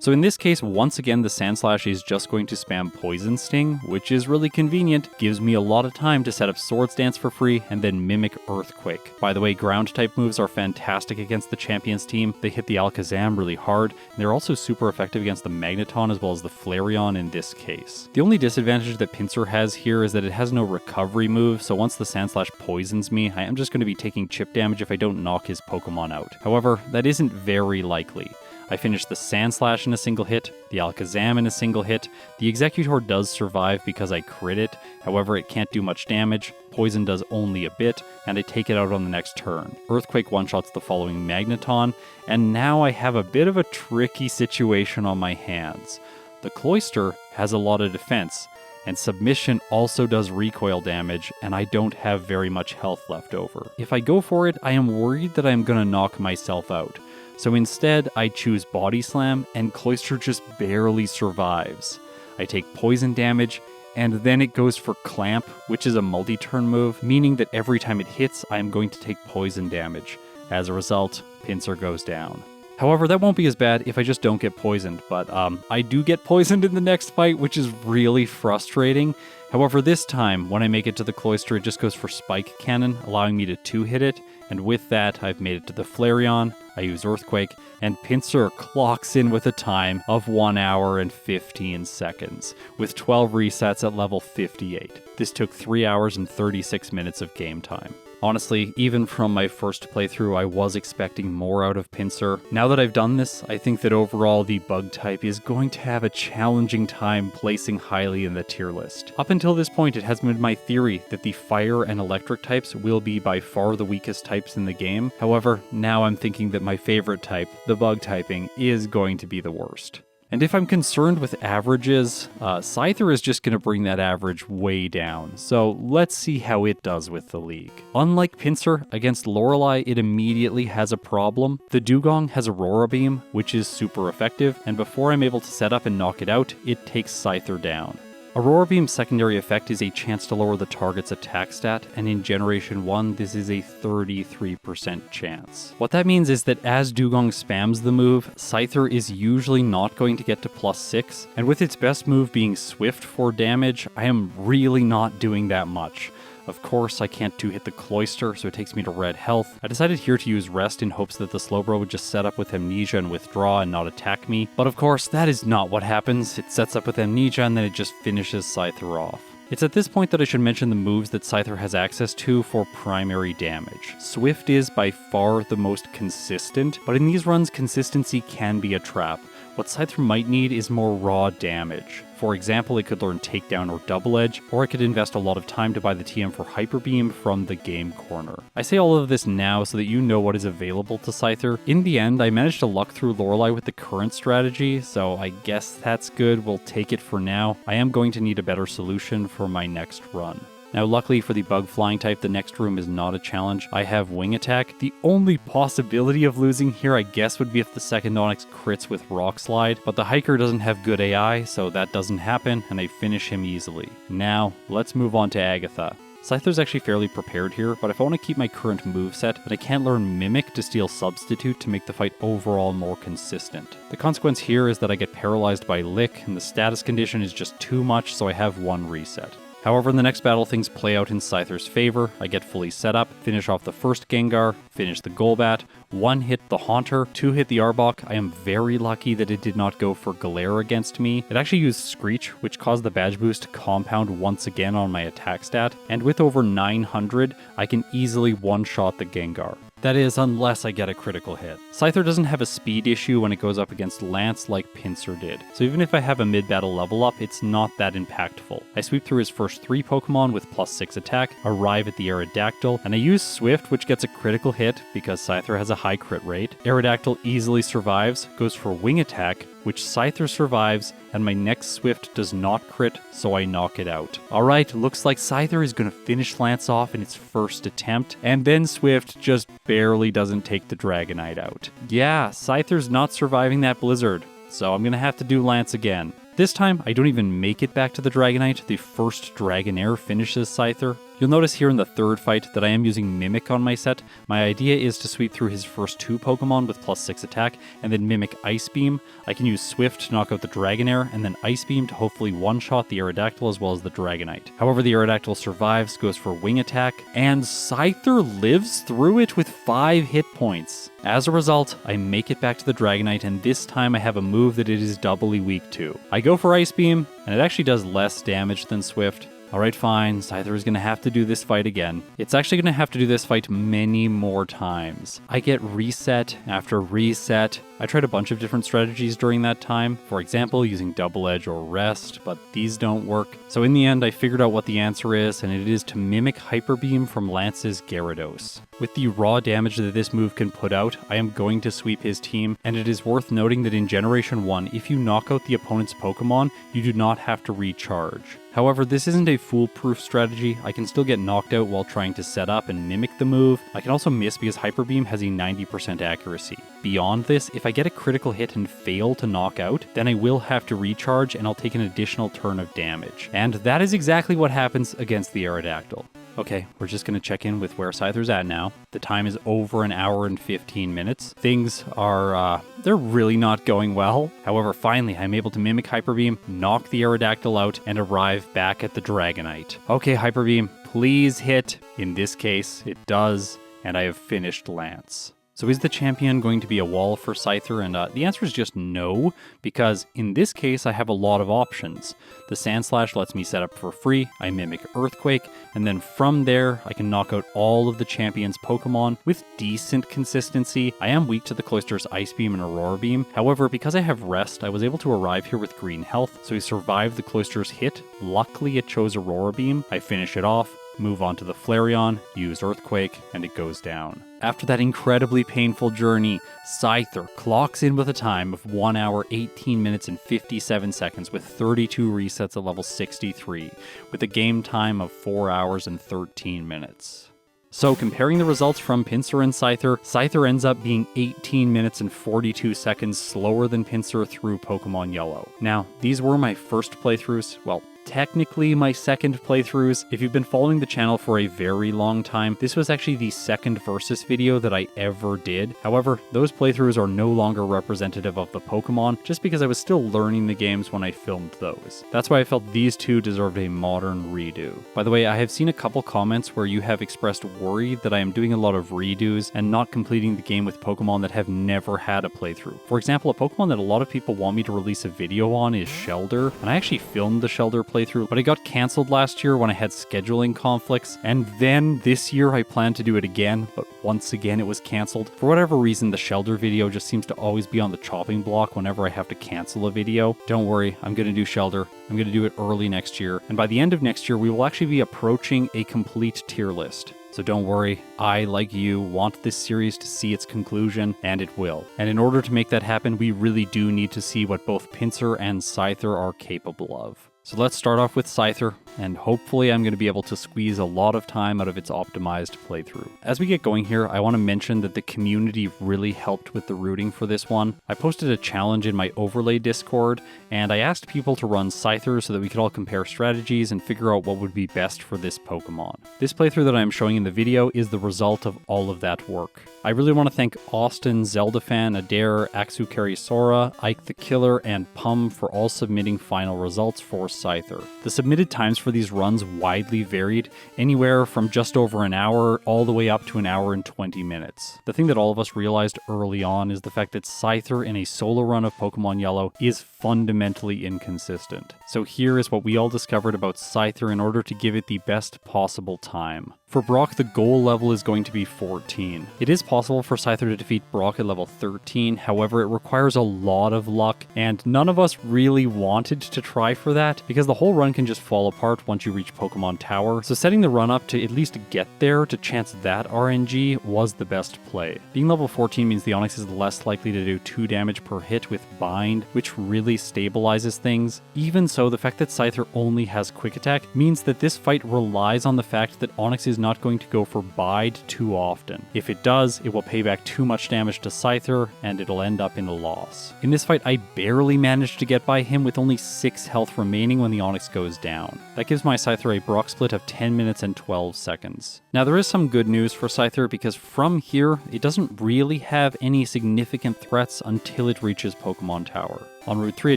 So in this case, once again, the Sandslash is just going to spam Poison Sting, which is really convenient, gives me a lot of time to set up Swords Dance for free, and then Mimic Earthquake. By the way, ground-type moves are fantastic against the Champions team. They hit the Alakazam really hard, and they're also super effective against the Magneton as well as the Flareon in this case. The only disadvantage that Pinsir has here is that it has no recovery move, so once the Sandslash poisons me, I am just going to be taking chip damage if I don't knock his Pokemon out. However, that isn't very likely. I finished the Sandslash in a single hit, the Alakazam in a single hit. The Executor does survive because I crit it, however it can't do much damage, Poison does only a bit, and I take it out on the next turn. Earthquake one-shots the following Magneton, and now I have a bit of a tricky situation on my hands. The Cloyster has a lot of defense, and Submission also does recoil damage, and I don't have very much health left over. If I go for it, I am worried that I'm gonna knock myself out. So instead, I choose Body Slam, and Cloyster just barely survives. I take poison damage, and then it goes for Clamp, which is a multi-turn move, meaning that every time it hits, I am going to take poison damage. As a result, Pinsir goes down. However, that won't be as bad if I just don't get poisoned, but I do get poisoned in the next fight, which is really frustrating. However, this time, when I make it to the Cloyster, it just goes for Spike Cannon, allowing me to 2-hit it, and with that, I've made it to the Flareon, I use Earthquake, and Pinsir clocks in with a time of 1 hour and 15 seconds, with 12 resets at level 58. This took 3 hours and 36 minutes of game time. Honestly, even from my first playthrough, I was expecting more out of Pinsir. Now that I've done this, I think that overall the bug type is going to have a challenging time placing highly in the tier list. Up until this point, it has been my theory that the fire and electric types will be by far the weakest types in the game. However, now I'm thinking that my favorite type, the bug typing, is going to be the worst. And if I'm concerned with averages, Scyther is just going to bring that average way down. So let's see how it does with the league. Unlike Pinsir, against Lorelei, it immediately has a problem. The Dugong has Aurora Beam, which is super effective, and before I'm able to set up and knock it out, it takes Scyther down. Aurora Beam's secondary effect is a chance to lower the target's attack stat, and in Generation 1, this is a 33% chance. What that means is that as Dugong spams the move, Scyther is usually not going to get to +6, and with its best move being Swift for damage, I am really not doing that much. Of course, I can't 2-hit the Cloister, so it takes me to red health. I decided here to use Rest in hopes that the Slowbro would just set up with Amnesia and withdraw and not attack me. But of course, that is not what happens. It sets up with Amnesia and then it just finishes Scyther off. It's at this point that I should mention the moves that Scyther has access to for primary damage. Swift is by far the most consistent, but in these runs, consistency can be a trap. What Scyther might need is more raw damage. For example, it could learn Takedown or Double Edge, or it could invest a lot of time to buy the TM for Hyper Beam from the game corner. I say all of this now so that you know what is available to Scyther. In the end, I managed to luck through Lorelei with the current strategy, so I guess that's good. We'll take it for now. I am going to need a better solution for my next run. Now luckily for the bug flying type, the next room is not a challenge. I have Wing Attack. The only possibility of losing here, I guess, would be if the second Onyx crits with Rock Slide, but the Hiker doesn't have good AI, so that doesn't happen, and I finish him easily. Now, let's move on to Agatha. Scyther's actually fairly prepared here, but if I want to keep my current moveset, then I can't learn Mimic to steal Substitute to make the fight overall more consistent. The consequence here is that I get paralyzed by Lick, and the status condition is just too much, so I have one reset. However, in the next battle, things play out in Scyther's favor. I get fully set up, finish off the first Gengar, finish the Golbat, 1-hit the Haunter, 2-hit the Arbok. I am very lucky that it did not go for Galare against me. It actually used Screech, which caused the badge boost to compound once again on my attack stat, and with over 900, I can easily one-shot the Gengar. That is, unless I get a critical hit. Scyther doesn't have a speed issue when it goes up against Lance like Pinsir did, so even if I have a mid-battle level up, it's not that impactful. I sweep through his first 3 Pokemon with +6 attack, arrive at the Aerodactyl, and I use Swift, which gets a critical hit because Scyther has a high crit rate. Aerodactyl easily survives, goes for Wing Attack, which Scyther survives, and my next Swift does not crit, so I knock it out. Alright, looks like Scyther is going to finish Lance off in its first attempt, and then Swift just barely doesn't take the Dragonite out. Yeah, Scyther's not surviving that Blizzard, so I'm going to have to do Lance again. This time, I don't even make it back to the Dragonite. The first Dragonair finishes Scyther. You'll notice here in the third fight that I am using Mimic on my set. My idea is to sweep through his first 2 Pokemon with +6 attack, and then Mimic Ice Beam. I can use Swift to knock out the Dragonair, and then Ice Beam to hopefully one-shot the Aerodactyl as well as the Dragonite. However, the Aerodactyl survives, goes for Wing Attack, and Scyther lives through it with 5 hit points. As a result, I make it back to the Dragonite, and this time I have a move that it is doubly weak to. I go for Ice Beam, and it actually does less damage than Swift. Alright, fine, Scyther is going to have to do this fight again. It's actually going to have to do this fight many more times. I get reset after reset. I tried a bunch of different strategies during that time, for example using Double Edge or Rest, but these don't work. So in the end I figured out what the answer is, and it is to mimic Hyper Beam from Lance's Gyarados. With the raw damage that this move can put out, I am going to sweep his team, and it is worth noting that in Generation 1, if you knock out the opponent's Pokemon, you do not have to recharge. However, this isn't a foolproof strategy. I can still get knocked out while trying to set up and mimic the move. I can also miss because Hyper Beam has a 90% accuracy. Beyond this, if I get a critical hit and fail to knock out, then I will have to recharge and I'll take an additional turn of damage. And that is exactly what happens against the Aerodactyl. Okay, we're just going to check in with where Scyther's at now. The time is over an hour and 15 minutes. Things are, they're really not going well. However, finally, I'm able to mimic Hyper Beam, knock the Aerodactyl out, and arrive back at the Dragonite. Okay, Hyper Beam, please hit. In this case, it does, and I have finished Lance. So is the champion going to be a wall for Scyther? And the answer is just no, because in this case I have a lot of options. The Sandslash lets me set up for free, I mimic Earthquake, and then from there I can knock out all of the champion's Pokemon with decent consistency. I am weak to the Cloister's Ice Beam and Aurora Beam, however because I have Rest I was able to arrive here with green health, so he survived the Cloister's hit. Luckily it chose Aurora Beam, I finish it off, move on to the Flareon, use Earthquake, and it goes down. After that incredibly painful journey, Scyther clocks in with a time of 1 hour, 18 minutes, and 57 seconds with 32 resets at level 63, with a game time of 4 hours and 13 minutes. So comparing the results from Pinsir and Scyther, Scyther ends up being 18 minutes and 42 seconds slower than Pinsir through Pokemon Yellow. Now, these were my first playthroughs, well, technically my second playthroughs. If you've been following the channel for a very long time, this was actually the second Versus video that I ever did. However, those playthroughs are no longer representative of the Pokemon, just because I was still learning the games when I filmed those. That's why I felt these two deserved a modern redo. By the way, I have seen a couple comments where you have expressed worry that I am doing a lot of redos and not completing the game with Pokemon that have never had a playthrough. For example, a Pokemon that a lot of people want me to release a video on is Shelder, and I actually filmed the Shelder playthrough, but it got cancelled last year when I had scheduling conflicts, and then this year I plan to do it again, but once again it was cancelled. For whatever reason, the Shelder video just seems to always be on the chopping block whenever I have to cancel a video. Don't worry, I'm going to do Shelder. I'm going to do it early next year, and by the end of next year we will actually be approaching a complete tier list. So don't worry, I, like you, want this series to see its conclusion, and it will. And in order to make that happen, we really do need to see what both Pinsir and Scyther are capable of. So let's start off with Scyther, and hopefully I'm going to be able to squeeze a lot of time out of its optimized playthrough. As we get going here, I want to mention that the community really helped with the rooting for this one. I posted a challenge in my overlay Discord, and I asked people to run Scyther so that we could all compare strategies and figure out what would be best for this Pokemon. This playthrough that I'm showing in the video is the result of all of that work. I really want to thank Austin, Zeldafan, Adair, Axukari Sora, Ike the Killer, and Pum for all submitting final results for Scyther. The submitted times for these runs widely varied, anywhere from just over an hour all the way up to an hour and 20 minutes. The thing that all of us realized early on is the fact that Scyther in a solo run of Pokemon Yellow is fundamentally inconsistent. So here is what we all discovered about Scyther in order to give it the best possible time. For Brock, the goal level is going to be 14. It is possible for Scyther to defeat Brock at level 13, however it requires a lot of luck, and none of us really wanted to try for that, because the whole run can just fall apart once you reach Pokemon Tower, so setting the run up to at least get there to chance that RNG was the best play. Being level 14 means the Onix is less likely to do 2 damage per hit with Bind, which really stabilizes things. Even so, the fact that Scyther only has Quick Attack means that this fight relies on the fact that Onix is not going to go for Bide too often. If it does, it will pay back too much damage to Scyther, and it'll end up in a loss. In this fight, I barely managed to get by him with only 6 health remaining when the Onix goes down. That gives my Scyther a Brock split of 10 minutes and 12 seconds. Now there is some good news for Scyther, because from here, it doesn't really have any significant threats until it reaches Pokemon Tower. On Route 3, I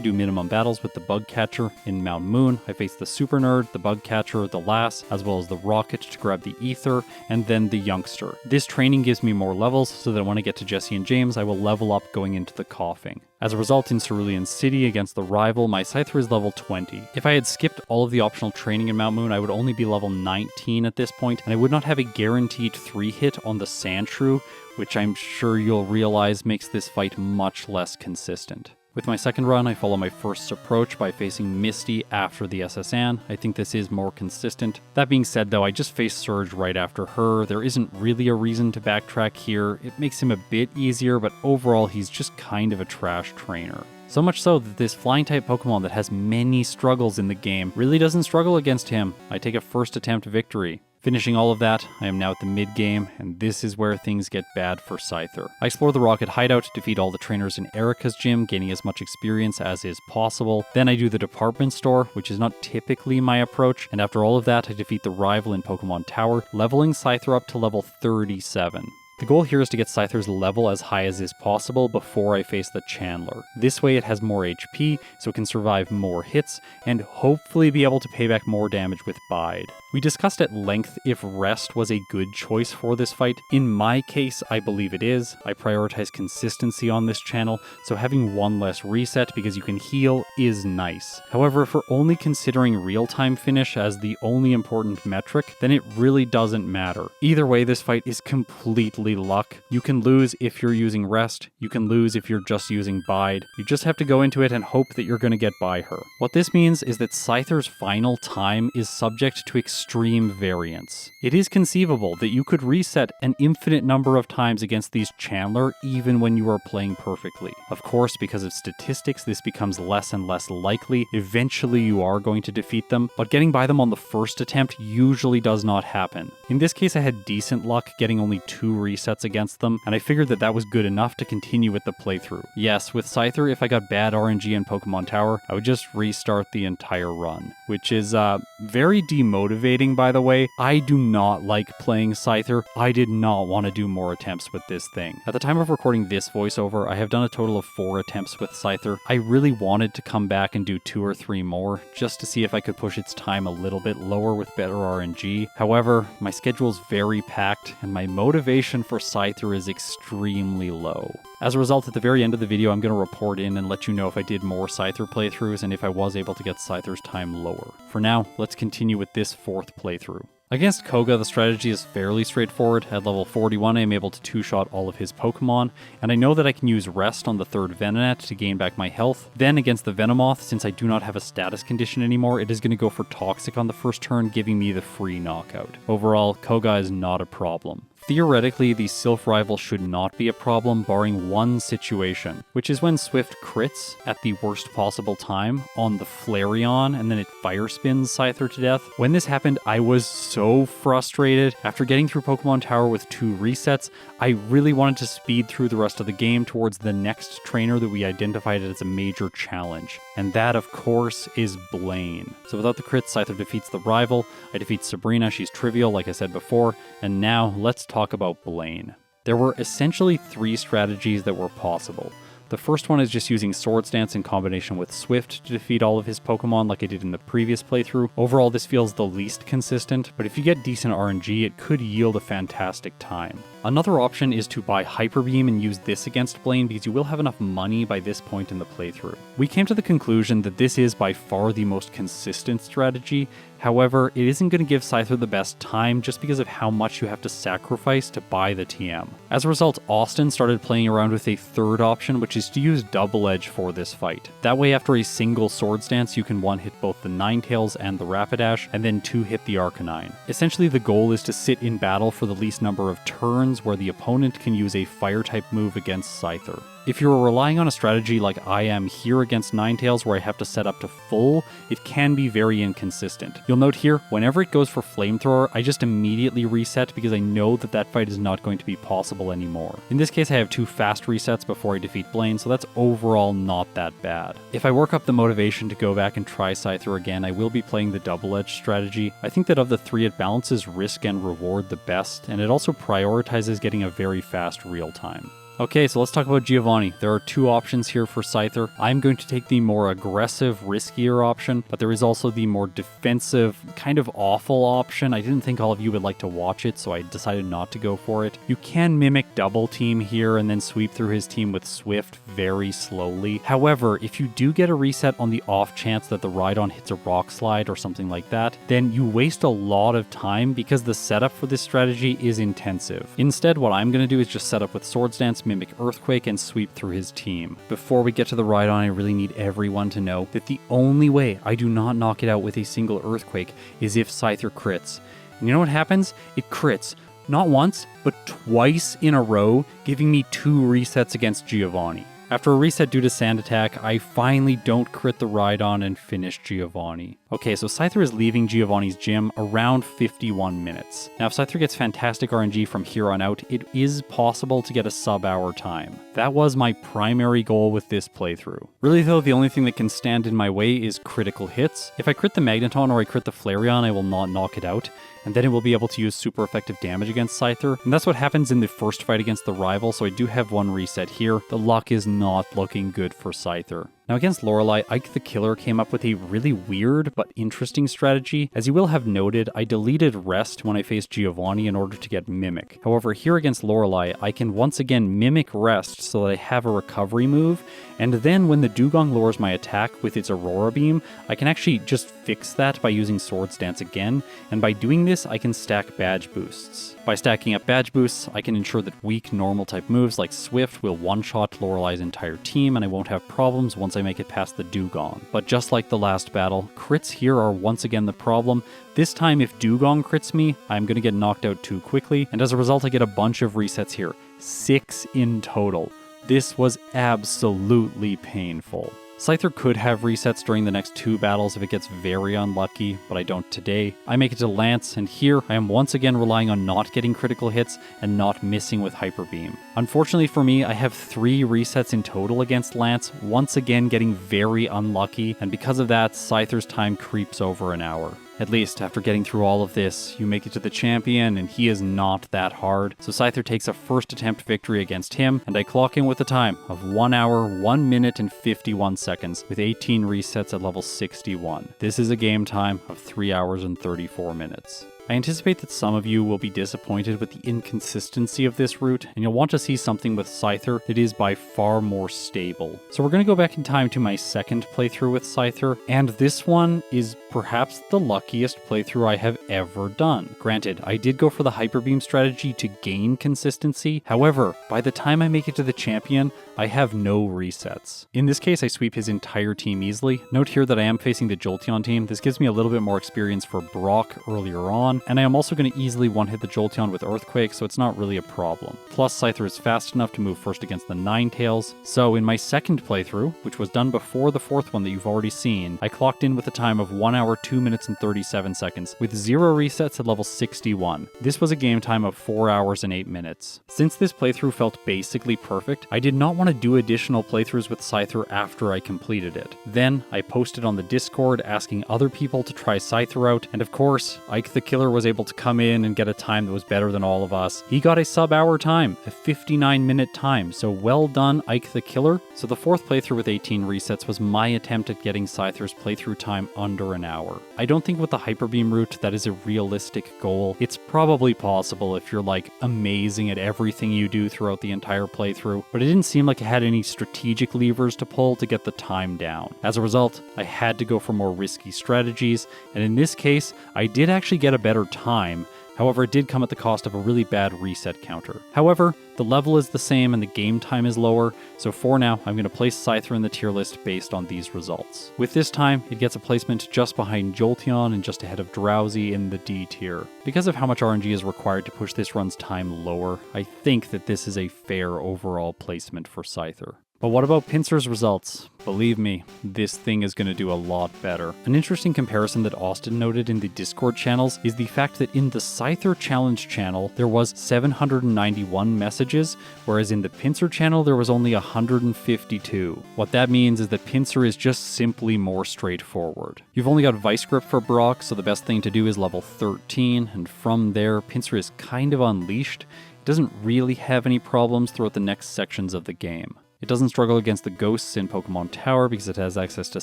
do minimum battles with the Bug Catcher. In Mount Moon, I face the Super Nerd, the Bug Catcher, the Lass, as well as the Rocket to grab the Ether, and then the Youngster. This training gives me more levels, so that when I get to Jesse and James, I will level up going into the Coughing. As a result, in Cerulean City against the rival, my Scyther is level 20. If I had skipped all of the optional training in Mount Moon, I would only be level 19 at this point, and I would not have a guaranteed 3-hit on the Sandshrew, which I'm sure you'll realize makes this fight much less consistent. With my second run, I follow my first approach by facing Misty after the SSN. I think this is more consistent. That being said though, I just faced Surge right after her. There isn't really a reason to backtrack here. It makes him a bit easier, but overall he's just kind of a trash trainer. So much so that this flying type Pokemon that has many struggles in the game really doesn't struggle against him. I take a first attempt victory. Finishing all of that, I am now at the mid-game, and this is where things get bad for Scyther. I explore the Rocket Hideout, defeat all the trainers in Erica's gym, gaining as much experience as is possible. Then I do the department store, which is not typically my approach, and after all of that, I defeat the rival in Pokemon Tower, leveling Scyther up to level 37. The goal here is to get Scyther's level as high as is possible before I face the Chandler. This way it has more HP, so it can survive more hits, and hopefully be able to pay back more damage with Bide. We discussed at length if Rest was a good choice for this fight. In my case, I believe it is. I prioritize consistency on this channel, so having one less reset because you can heal is nice. However, if we're only considering real-time finish as the only important metric, then it really doesn't matter. Either way, this fight is completely mostly luck. You can lose if you're using Rest, you can lose if you're just using Bide. You just have to go into it and hope that you're going to get by her. What this means is that Scyther's final time is subject to extreme variance. It is conceivable that you could reset an infinite number of times against these Chandler even when you are playing perfectly. Of course, because of statistics, this becomes less and less likely. Eventually you are going to defeat them, but getting by them on the first attempt usually does not happen. In this case, I had decent luck getting only 2 resets against them, and I figured that that was good enough to continue with the playthrough. Yes, with Scyther, if I got bad RNG in Pokemon Tower, I would just restart the entire run, which is very demotivating, by the way. I do not like playing Scyther. I did not want to do more attempts with this thing. At the time of recording this voiceover, I have done a total of 4 attempts with Scyther. I really wanted to come back and do 2 or 3 more, just to see if I could push its time a little bit lower with better RNG. However, my schedule's very packed, and my motivation for Scyther is extremely low. As a result, at the very end of the video, I'm going to report in and let you know if I did more Scyther playthroughs and if I was able to get Scyther's time lower. For now, let's continue with this 4th playthrough. Against Koga, the strategy is fairly straightforward. At level 41, I am able to 2-shot all of his Pokemon, and I know that I can use Rest on the 3rd Venonat to gain back my health. Then against the Venomoth, since I do not have a status condition anymore, it is going to go for Toxic on the first turn, giving me the free knockout. Overall, Koga is not a problem. Theoretically, the Sylph rival should not be a problem barring one situation, which is when Swift crits at the worst possible time on the Flareon and then it fire spins Scyther to death. When this happened, I was so frustrated. After getting through Pokemon Tower with 2 resets, I really wanted to speed through the rest of the game towards the next trainer that we identified as a major challenge. And that, of course, is Blaine. So without the crit, Scyther defeats the rival. I defeat Sabrina, she's trivial like I said before. And now, let's talk about Blaine. There were essentially 3 strategies that were possible. The first one is just using Swords Dance in combination with Swift to defeat all of his Pokemon like I did in the previous playthrough. Overall, this feels the least consistent, but if you get decent RNG, it could yield a fantastic time. Another option is to buy Hyper Beam and use this against Blaine because you will have enough money by this point in the playthrough. We came to the conclusion that this is by far the most consistent strategy. However, it isn't going to give Scyther the best time just because of how much you have to sacrifice to buy the TM. As a result, Austin started playing around with a 3rd option, which is to use Double Edge for this fight. That way, after a single Swords Dance, you can 1-hit both the Ninetales and the Rapidash, and then 2-hit the Arcanine. Essentially, the goal is to sit in battle for the least number of turns where the opponent can use a Fire-type move against Scyther. If you're relying on a strategy like I am here against Ninetales where I have to set up to full, it can be very inconsistent. You'll note here, whenever it goes for Flamethrower, I just immediately reset because I know that that fight is not going to be possible anymore. In this case, I have 2 fast resets before I defeat Blaine, so that's overall not that bad. If I work up the motivation to go back and try Scyther again, I will be playing the Double Edge strategy. I think that of the 3, it balances risk and reward the best, and it also prioritizes getting a very fast real time. Okay, so let's talk about Giovanni. There are 2 options here for Scyther. I'm going to take the more aggressive, riskier option, but there is also the more defensive, kind of awful option. I didn't think all of you would like to watch it, so I decided not to go for it. You can mimic Double Team here and then sweep through his team with Swift very slowly. However, if you do get a reset on the off chance that the Rhydon hits a Rock Slide or something like that, then you waste a lot of time because the setup for this strategy is intensive. Instead, what I'm going to do is just set up with Swords Dance, mimic Earthquake, and sweep through his team. Before we get to the Rhydon, I really need everyone to know that the only way I do not knock it out with a single Earthquake is if Scyther crits. And you know what happens? It crits. Not once, but twice in a row, giving me 2 resets against Giovanni. After a reset due to Sand Attack, I finally don't crit the Rhydon and finish Giovanni. Okay, so Scyther is leaving Giovanni's gym around 51 minutes. Now, if Scyther gets fantastic RNG from here on out, it is possible to get a sub-hour time. That was my primary goal with this playthrough. Really though, the only thing that can stand in my way is critical hits. If I crit the Magneton or I crit the Flareon, I will not knock it out, and then it will be able to use super effective damage against Scyther. And that's what happens in the first fight against the rival, so I do have 1 reset here. The luck is not looking good for Scyther. Now against Lorelei, Ike the Killer came up with a really weird but interesting strategy. As you will have noted, I deleted Rest when I faced Giovanni in order to get Mimic. However, here against Lorelei, I can once again Mimic Rest so that I have a recovery move, and then when the Dugong lures my attack with its Aurora Beam, I can actually just fix that by using Swords Dance again, and by doing this, I can stack badge boosts. By stacking up badge boosts, I can ensure that weak normal type moves like Swift will one-shot Lorelei's entire team, and I won't have problems once I make it past the Dugong. But just like the last battle, crits here are once again the problem. This time, if Dugong crits me, I'm going to get knocked out too quickly, and as a result, I get a bunch of resets here. 6 in total. This was absolutely painful. Scyther could have resets during the next 2 battles if it gets very unlucky, but I don't today. I make it to Lance, and here I am once again relying on not getting critical hits and not missing with Hyper Beam. Unfortunately for me, I have 3 resets in total against Lance, once again getting very unlucky, and because of that, Scyther's time creeps over an hour. At least, after getting through all of this, you make it to the champion, and he is not that hard, so Scyther takes a first attempt victory against him, and I clock in with a time of 1 hour, 1 minute, and 51 seconds, with 18 resets at level 61. This is a game time of 3 hours and 34 minutes. I anticipate that some of you will be disappointed with the inconsistency of this route, and you'll want to see something with Scyther that is by far more stable. So we're going to go back in time to my second playthrough with Scyther, and this one is perhaps the luckiest playthrough I have ever done. Granted, I did go for the Hyper Beam strategy to gain consistency, however, by the time I make it to the champion, I have no resets. In this case, I sweep his entire team easily. Note here that I am facing the Jolteon team. This gives me a little bit more experience for Brock earlier on, and I am also going to easily one-hit the Jolteon with Earthquake, so it's not really a problem. Plus, Scyther is fast enough to move first against the Ninetales. So in my second playthrough, which was done before the fourth one that you've already seen, I clocked in with a time of 1 hour, 2 minutes, and 37 seconds, with 0 resets at level 61. This was a game time of 4 hours and 8 minutes. Since this playthrough felt basically perfect, I did not want to do additional playthroughs with Scyther after I completed it. Then, I posted on the Discord asking other people to try Scyther out, and of course, Ike the Killer was able to come in and get a time that was better than all of us. He got a sub-hour time, a 59-minute time, so well done, Ike the Killer. So the fourth playthrough with 18 resets was my attempt at getting Scyther's playthrough time under an hour. I don't think with the Hyper Beam route that is a realistic goal. It's probably possible if you're like amazing at everything you do throughout the entire playthrough, but it didn't seem like it had any strategic levers to pull to get the time down. As a result, I had to go for more risky strategies, and in this case, I did actually get a better time. However, it did come at the cost of a really bad reset counter. However, the level is the same and the game time is lower, so for now, I'm going to place Scyther in the tier list based on these results. With this time, it gets a placement just behind Jolteon and just ahead of Drowsy in the D tier. Because of how much RNG is required to push this run's time lower, I think that this is a fair overall placement for Scyther. But what about Pinsir's results? Believe me, this thing is going to do a lot better. An interesting comparison that Austin noted in the Discord channels is the fact that in the Scyther challenge channel, there was 791 messages, whereas in the Pinsir channel, there was only 152. What that means is that Pinsir is just simply more straightforward. You've only got Vice Grip for Brock, so the best thing to do is level 13, and from there, Pinsir is kind of unleashed. It doesn't really have any problems throughout the next sections of the game. It doesn't struggle against the ghosts in Pokemon Tower because it has access to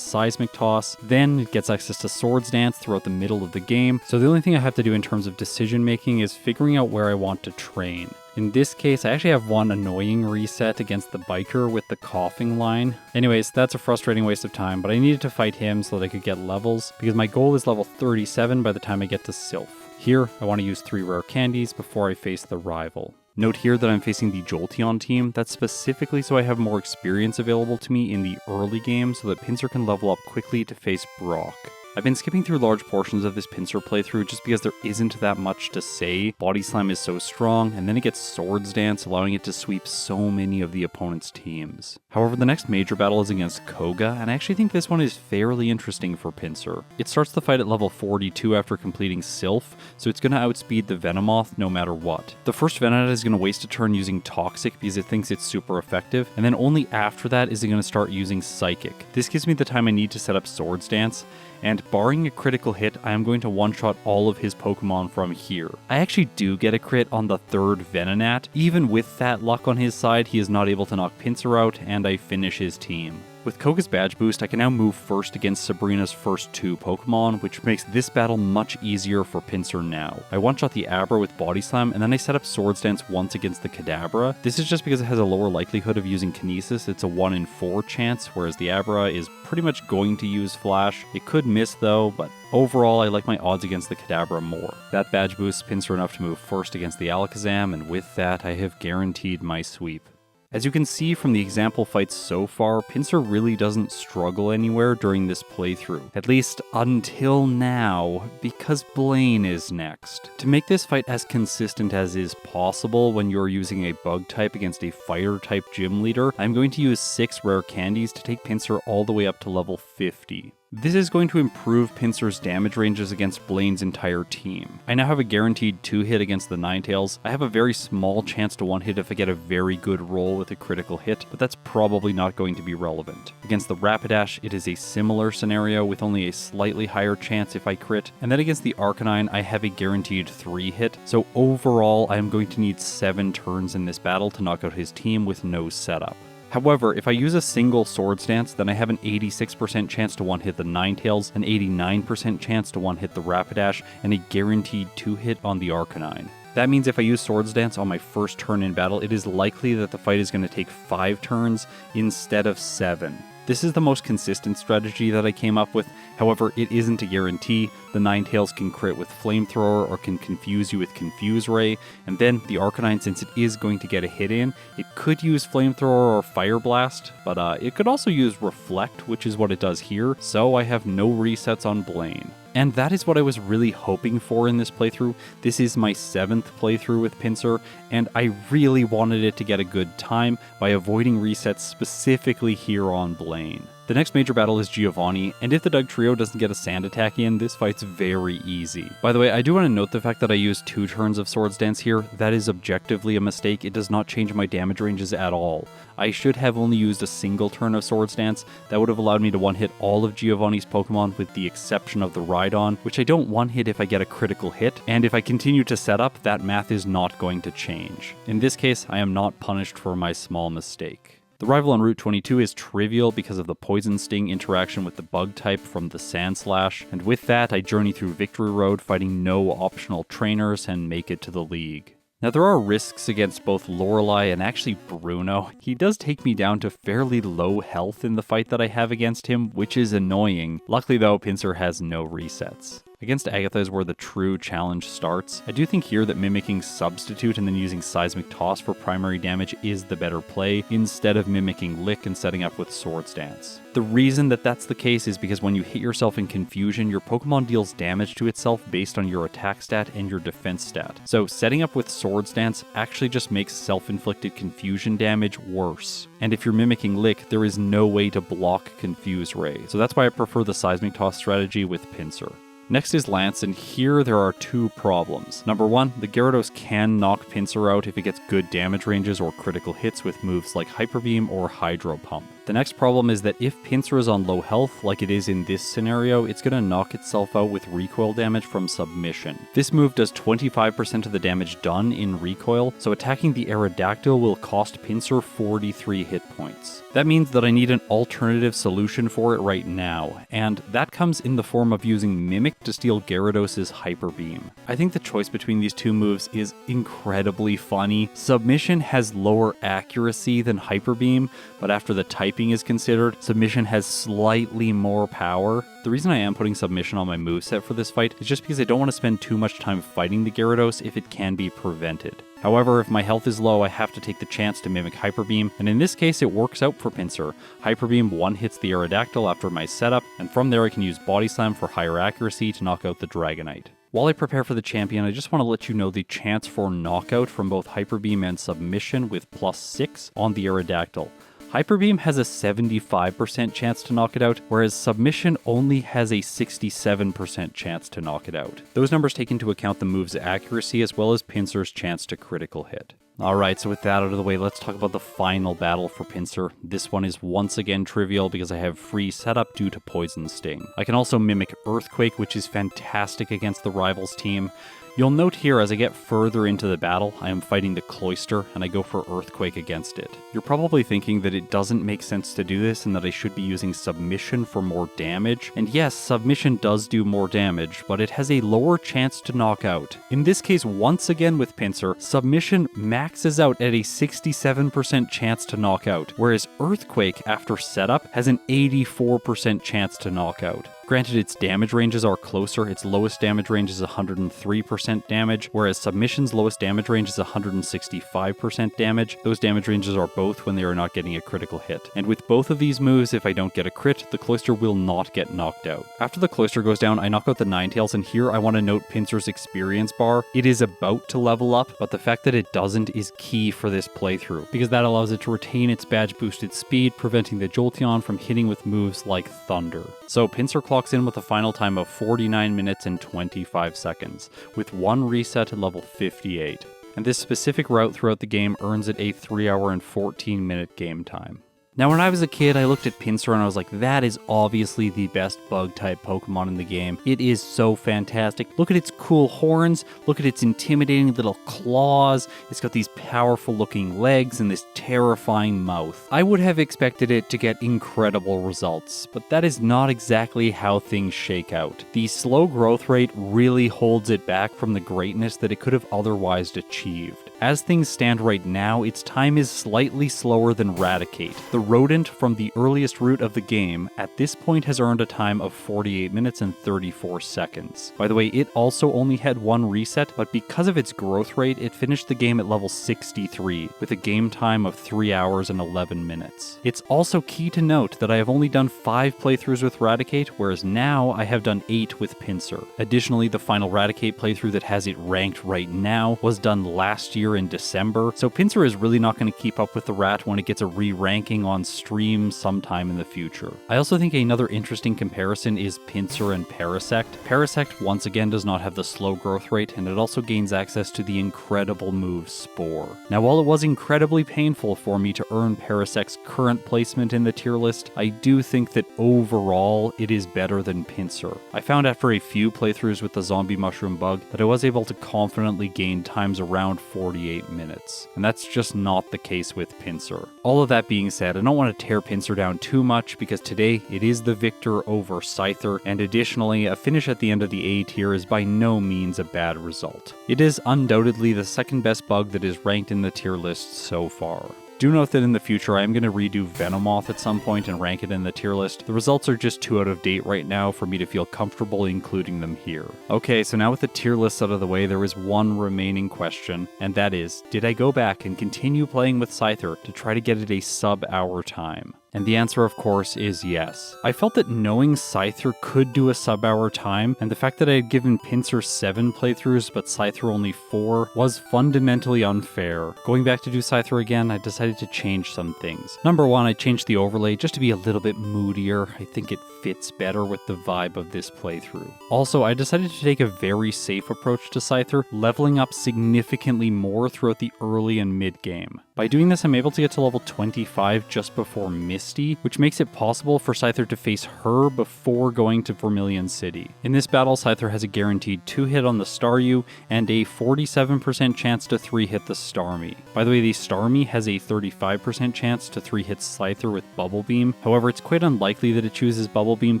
Seismic Toss. Then it gets access to Swords Dance throughout the middle of the game. So the only thing I have to do in terms of decision making is figuring out where I want to train. In this case, I actually have one annoying reset against the biker with the coughing line. Anyways, that's a frustrating waste of time, but I needed to fight him so that I could get levels because my goal is level 37 by the time I get to Sylph. Here, I want to use 3 rare candies before I face the rival. Note here that I'm facing the Jolteon team. That's specifically so I have more experience available to me in the early game so that Pinsir can level up quickly to face Brock. I've been skipping through large portions of this Pinsir playthrough just because there isn't that much to say. Body Slam is so strong, and then it gets Swords Dance, allowing it to sweep so many of the opponent's teams. However, the next major battle is against Koga, and I actually think this one is fairly interesting for Pinsir. It starts the fight at level 42 after completing Sylph, so it's going to outspeed the Venomoth no matter what. The first Venonat is going to waste a turn using Toxic because it thinks it's super effective, and then only after that is it going to start using Psychic. This gives me the time I need to set up Swords Dance, and barring a critical hit, I am going to one-shot all of his Pokemon from here. I actually do get a crit on the third Venonat. Even with that luck on his side, he is not able to knock Pinsir out, and I finish his team. With Koga's badge boost, I can now move first against Sabrina's first 2 Pokemon, which makes this battle much easier for Pinsir now. I one-shot the Abra with Body Slam, and then I set up Swords Dance once against the Kadabra. This is just because it has a lower likelihood of using Kinesis. It's a 1 in 4 chance, whereas the Abra is pretty much going to use Flash. It could miss though, but overall I like my odds against the Kadabra more. That badge boosts Pinsir enough to move first against the Alakazam, and with that I have guaranteed my sweep. As you can see from the example fights so far, Pinsir really doesn't struggle anywhere during this playthrough. At least until now, because Blaine is next. To make this fight as consistent as is possible when you're using a bug type against a fighter type gym leader, I'm going to use 6 rare candies to take Pinsir all the way up to level 50. This is going to improve Pinsir's damage ranges against Blaine's entire team. I now have a guaranteed 2-hit against the Ninetales. I have a very small chance to 1-hit if I get a very good roll with a critical hit, but that's probably not going to be relevant. Against the Rapidash, it is a similar scenario with only a slightly higher chance if I crit, and then against the Arcanine, I have a guaranteed 3-hit, so overall I am going to need 7 turns in this battle to knock out his team with no setup. However, if I use a single Swords Dance, then I have an 86% chance to 1-hit the Ninetales, an 89% chance to 1-hit the Rapidash, and a guaranteed 2-hit on the Arcanine. That means if I use Swords Dance on my first turn in battle, it is likely that the fight is going to take 5 turns instead of 7. This is the most consistent strategy that I came up with, however it isn't a guarantee. The Ninetales can crit with Flamethrower or can confuse you with Confuse Ray, and then the Arcanine, since it is going to get a hit in, it could use Flamethrower or Fire Blast, but it could also use Reflect, which is what it does here, so I have no resets on Blaine. And that is what I was really hoping for in this playthrough. This is my 7th playthrough with Pinsir, and I really wanted it to get a good time by avoiding resets specifically here on Blaine. The next major battle is Giovanni, and if the Dugtrio doesn't get a Sand attack in, this fight's very easy. By the way, I do want to note the fact that I used 2 turns of Swords Dance here. That is objectively a mistake. It does not change my damage ranges at all. I should have only used a single turn of Swords Dance. That would have allowed me to 1-hit all of Giovanni's Pokemon with the exception of the Rhydon, which I don't 1-hit if I get a critical hit, and if I continue to set up, that math is not going to change. In this case, I am not punished for my small mistake. The rival on Route 22 is trivial because of the Poison Sting interaction with the bug type from the Sandslash, and with that I journey through Victory Road fighting no optional trainers and make it to the league. Now there are risks against both Lorelei and actually Bruno. He does take me down to fairly low health in the fight that I have against him, which is annoying. Luckily though, Pinsir has no resets. Against Agatha is where the true challenge starts. I do think here that mimicking Substitute and then using Seismic Toss for primary damage is the better play, instead of mimicking Lick and setting up with Swords Dance. The reason that that's the case is because when you hit yourself in confusion, your Pokemon deals damage to itself based on your attack stat and your defense stat. So setting up with Swords Dance actually just makes self-inflicted confusion damage worse. And if you're mimicking Lick, there is no way to block Confuse Ray. So that's why I prefer the Seismic Toss strategy with Pinsir. Next is Lance, and here there are 2 problems. Number 1, the Gyarados can knock Pinsir out if it gets good damage ranges or critical hits with moves like Hyper Beam or Hydro Pump. The next problem is that if Pinsir is on low health, like it is in this scenario, it's going to knock itself out with recoil damage from Submission. This move does 25% of the damage done in recoil, so attacking the Aerodactyl will cost Pinsir 43 hit points. That means that I need an alternative solution for it right now, and that comes in the form of using Mimic to steal Gyarados' Hyper Beam. I think the choice between these 2 moves is incredibly funny. Submission has lower accuracy than Hyper Beam, but after the typing is considered, Submission has slightly more power. The reason I am putting Submission on my moveset for this fight is just because I don't want to spend too much time fighting the Gyarados if it can be prevented. However, if my health is low, I have to take the chance to mimic Hyper Beam, and in this case it works out for Pinsir. Hyper Beam 1-hits the Aerodactyl after my setup, and from there I can use Body Slam for higher accuracy to knock out the Dragonite. While I prepare for the champion, I just want to let you know the chance for knockout from both Hyper Beam and Submission with +6 on the Aerodactyl. Hyper Beam has a 75% chance to knock it out, whereas Submission only has a 67% chance to knock it out. Those numbers take into account the move's accuracy as well as Pinsir's chance to critical hit. Alright, so with that out of the way, let's talk about the final battle for Pinsir. This one is once again trivial because I have free setup due to Poison Sting. I can also mimic Earthquake, which is fantastic against the rivals team. You'll note here as I get further into the battle, I am fighting the Cloister, and I go for Earthquake against it. You're probably thinking that it doesn't make sense to do this and that I should be using Submission for more damage. And yes, Submission does do more damage, but it has a lower chance to knock out. In this case, once again with Pinsir, Submission maxes out at a 67% chance to knock out, whereas Earthquake after setup has an 84% chance to knock out. Granted, its damage ranges are closer. Its lowest damage range is 103% damage, whereas Submission's lowest damage range is 165% damage. Those damage ranges are both when they are not getting a critical hit. And with both of these moves, if I don't get a crit, the Cloister will not get knocked out. After the Cloister goes down, I knock out the Ninetales, and here I want to note Pinsir's experience bar. It is about to level up, but the fact that it doesn't is key for this playthrough, because that allows it to retain its badge boosted speed, preventing the Jolteon from hitting with moves like Thunder. So Pinsir clocks in with a final time of 49 minutes and 25 seconds, with one reset at level 58. And this specific route throughout the game earns it a 3 hour and 14 minute game time. Now, when I was a kid, I looked at Pinsir and I was like, that is obviously the best bug-type Pokemon in the game. It is so fantastic. Look at its cool horns. Look at its intimidating little claws. It's got these powerful-looking legs and this terrifying mouth. I would have expected it to get incredible results, but that is not exactly how things shake out. The slow growth rate really holds it back from the greatness that it could have otherwise achieved. As things stand right now, its time is slightly slower than Raticate. The rodent from the earliest route of the game at this point has earned a time of 48 minutes and 34 seconds. By the way, it also only had one reset, but because of its growth rate, it finished the game at level 63 with a game time of 3 hours and 11 minutes. It's also key to note that I have only done 5 playthroughs with Raticate, whereas now I have done 8 with Pinsir. Additionally, the final Raticate playthrough that has it ranked right now was done last year in December, so Pinsir is really not going to keep up with the rat when it gets a re-ranking on stream sometime in the future. I also think another interesting comparison is Pinsir and Parasect. Parasect once again does not have the slow growth rate, and it also gains access to the incredible move Spore. Now, while it was incredibly painful for me to earn Parasect's current placement in the tier list, I do think that overall it is better than Pinsir. I found after a few playthroughs with the zombie mushroom bug that I was able to confidently gain times around 48 minutes, and that's just not the case with Pinsir. All of that being said, I don't want to tear Pinsir down too much because today it is the victor over Scyther, and additionally, a finish at the end of the A tier is by no means a bad result. It is undoubtedly the second best bug that is ranked in the tier list so far. Do note that in the future I am going to redo Venomoth at some point and rank it in the tier list. The results are just too out of date right now for me to feel comfortable including them here. Okay, so now with the tier list out of the way, there is one remaining question, and that is, did I go back and continue playing with Scyther to try to get it a sub-hour time? And the answer, of course, is yes. I felt that knowing Scyther could do a sub-hour time, and the fact that I had given Pinsir 7 playthroughs but Scyther only 4, was fundamentally unfair. Going back to do Scyther again, I decided to change some things. Number 1, I changed the overlay just to be a little bit moodier. I think it fits better with the vibe of this playthrough. Also, I decided to take a very safe approach to Scyther, leveling up significantly more throughout the early and mid-game. By doing this, I'm able to get to level 25 just before Misty, which makes it possible for Scyther to face her before going to Vermilion City. In this battle, Scyther has a guaranteed 2-hit on the Staryu and a 47% chance to 3-hit the Starmie. By the way, the Starmie has a 35% chance to 3-hit Scyther with Bubble Beam. However, it's quite unlikely that it chooses Bubble Beam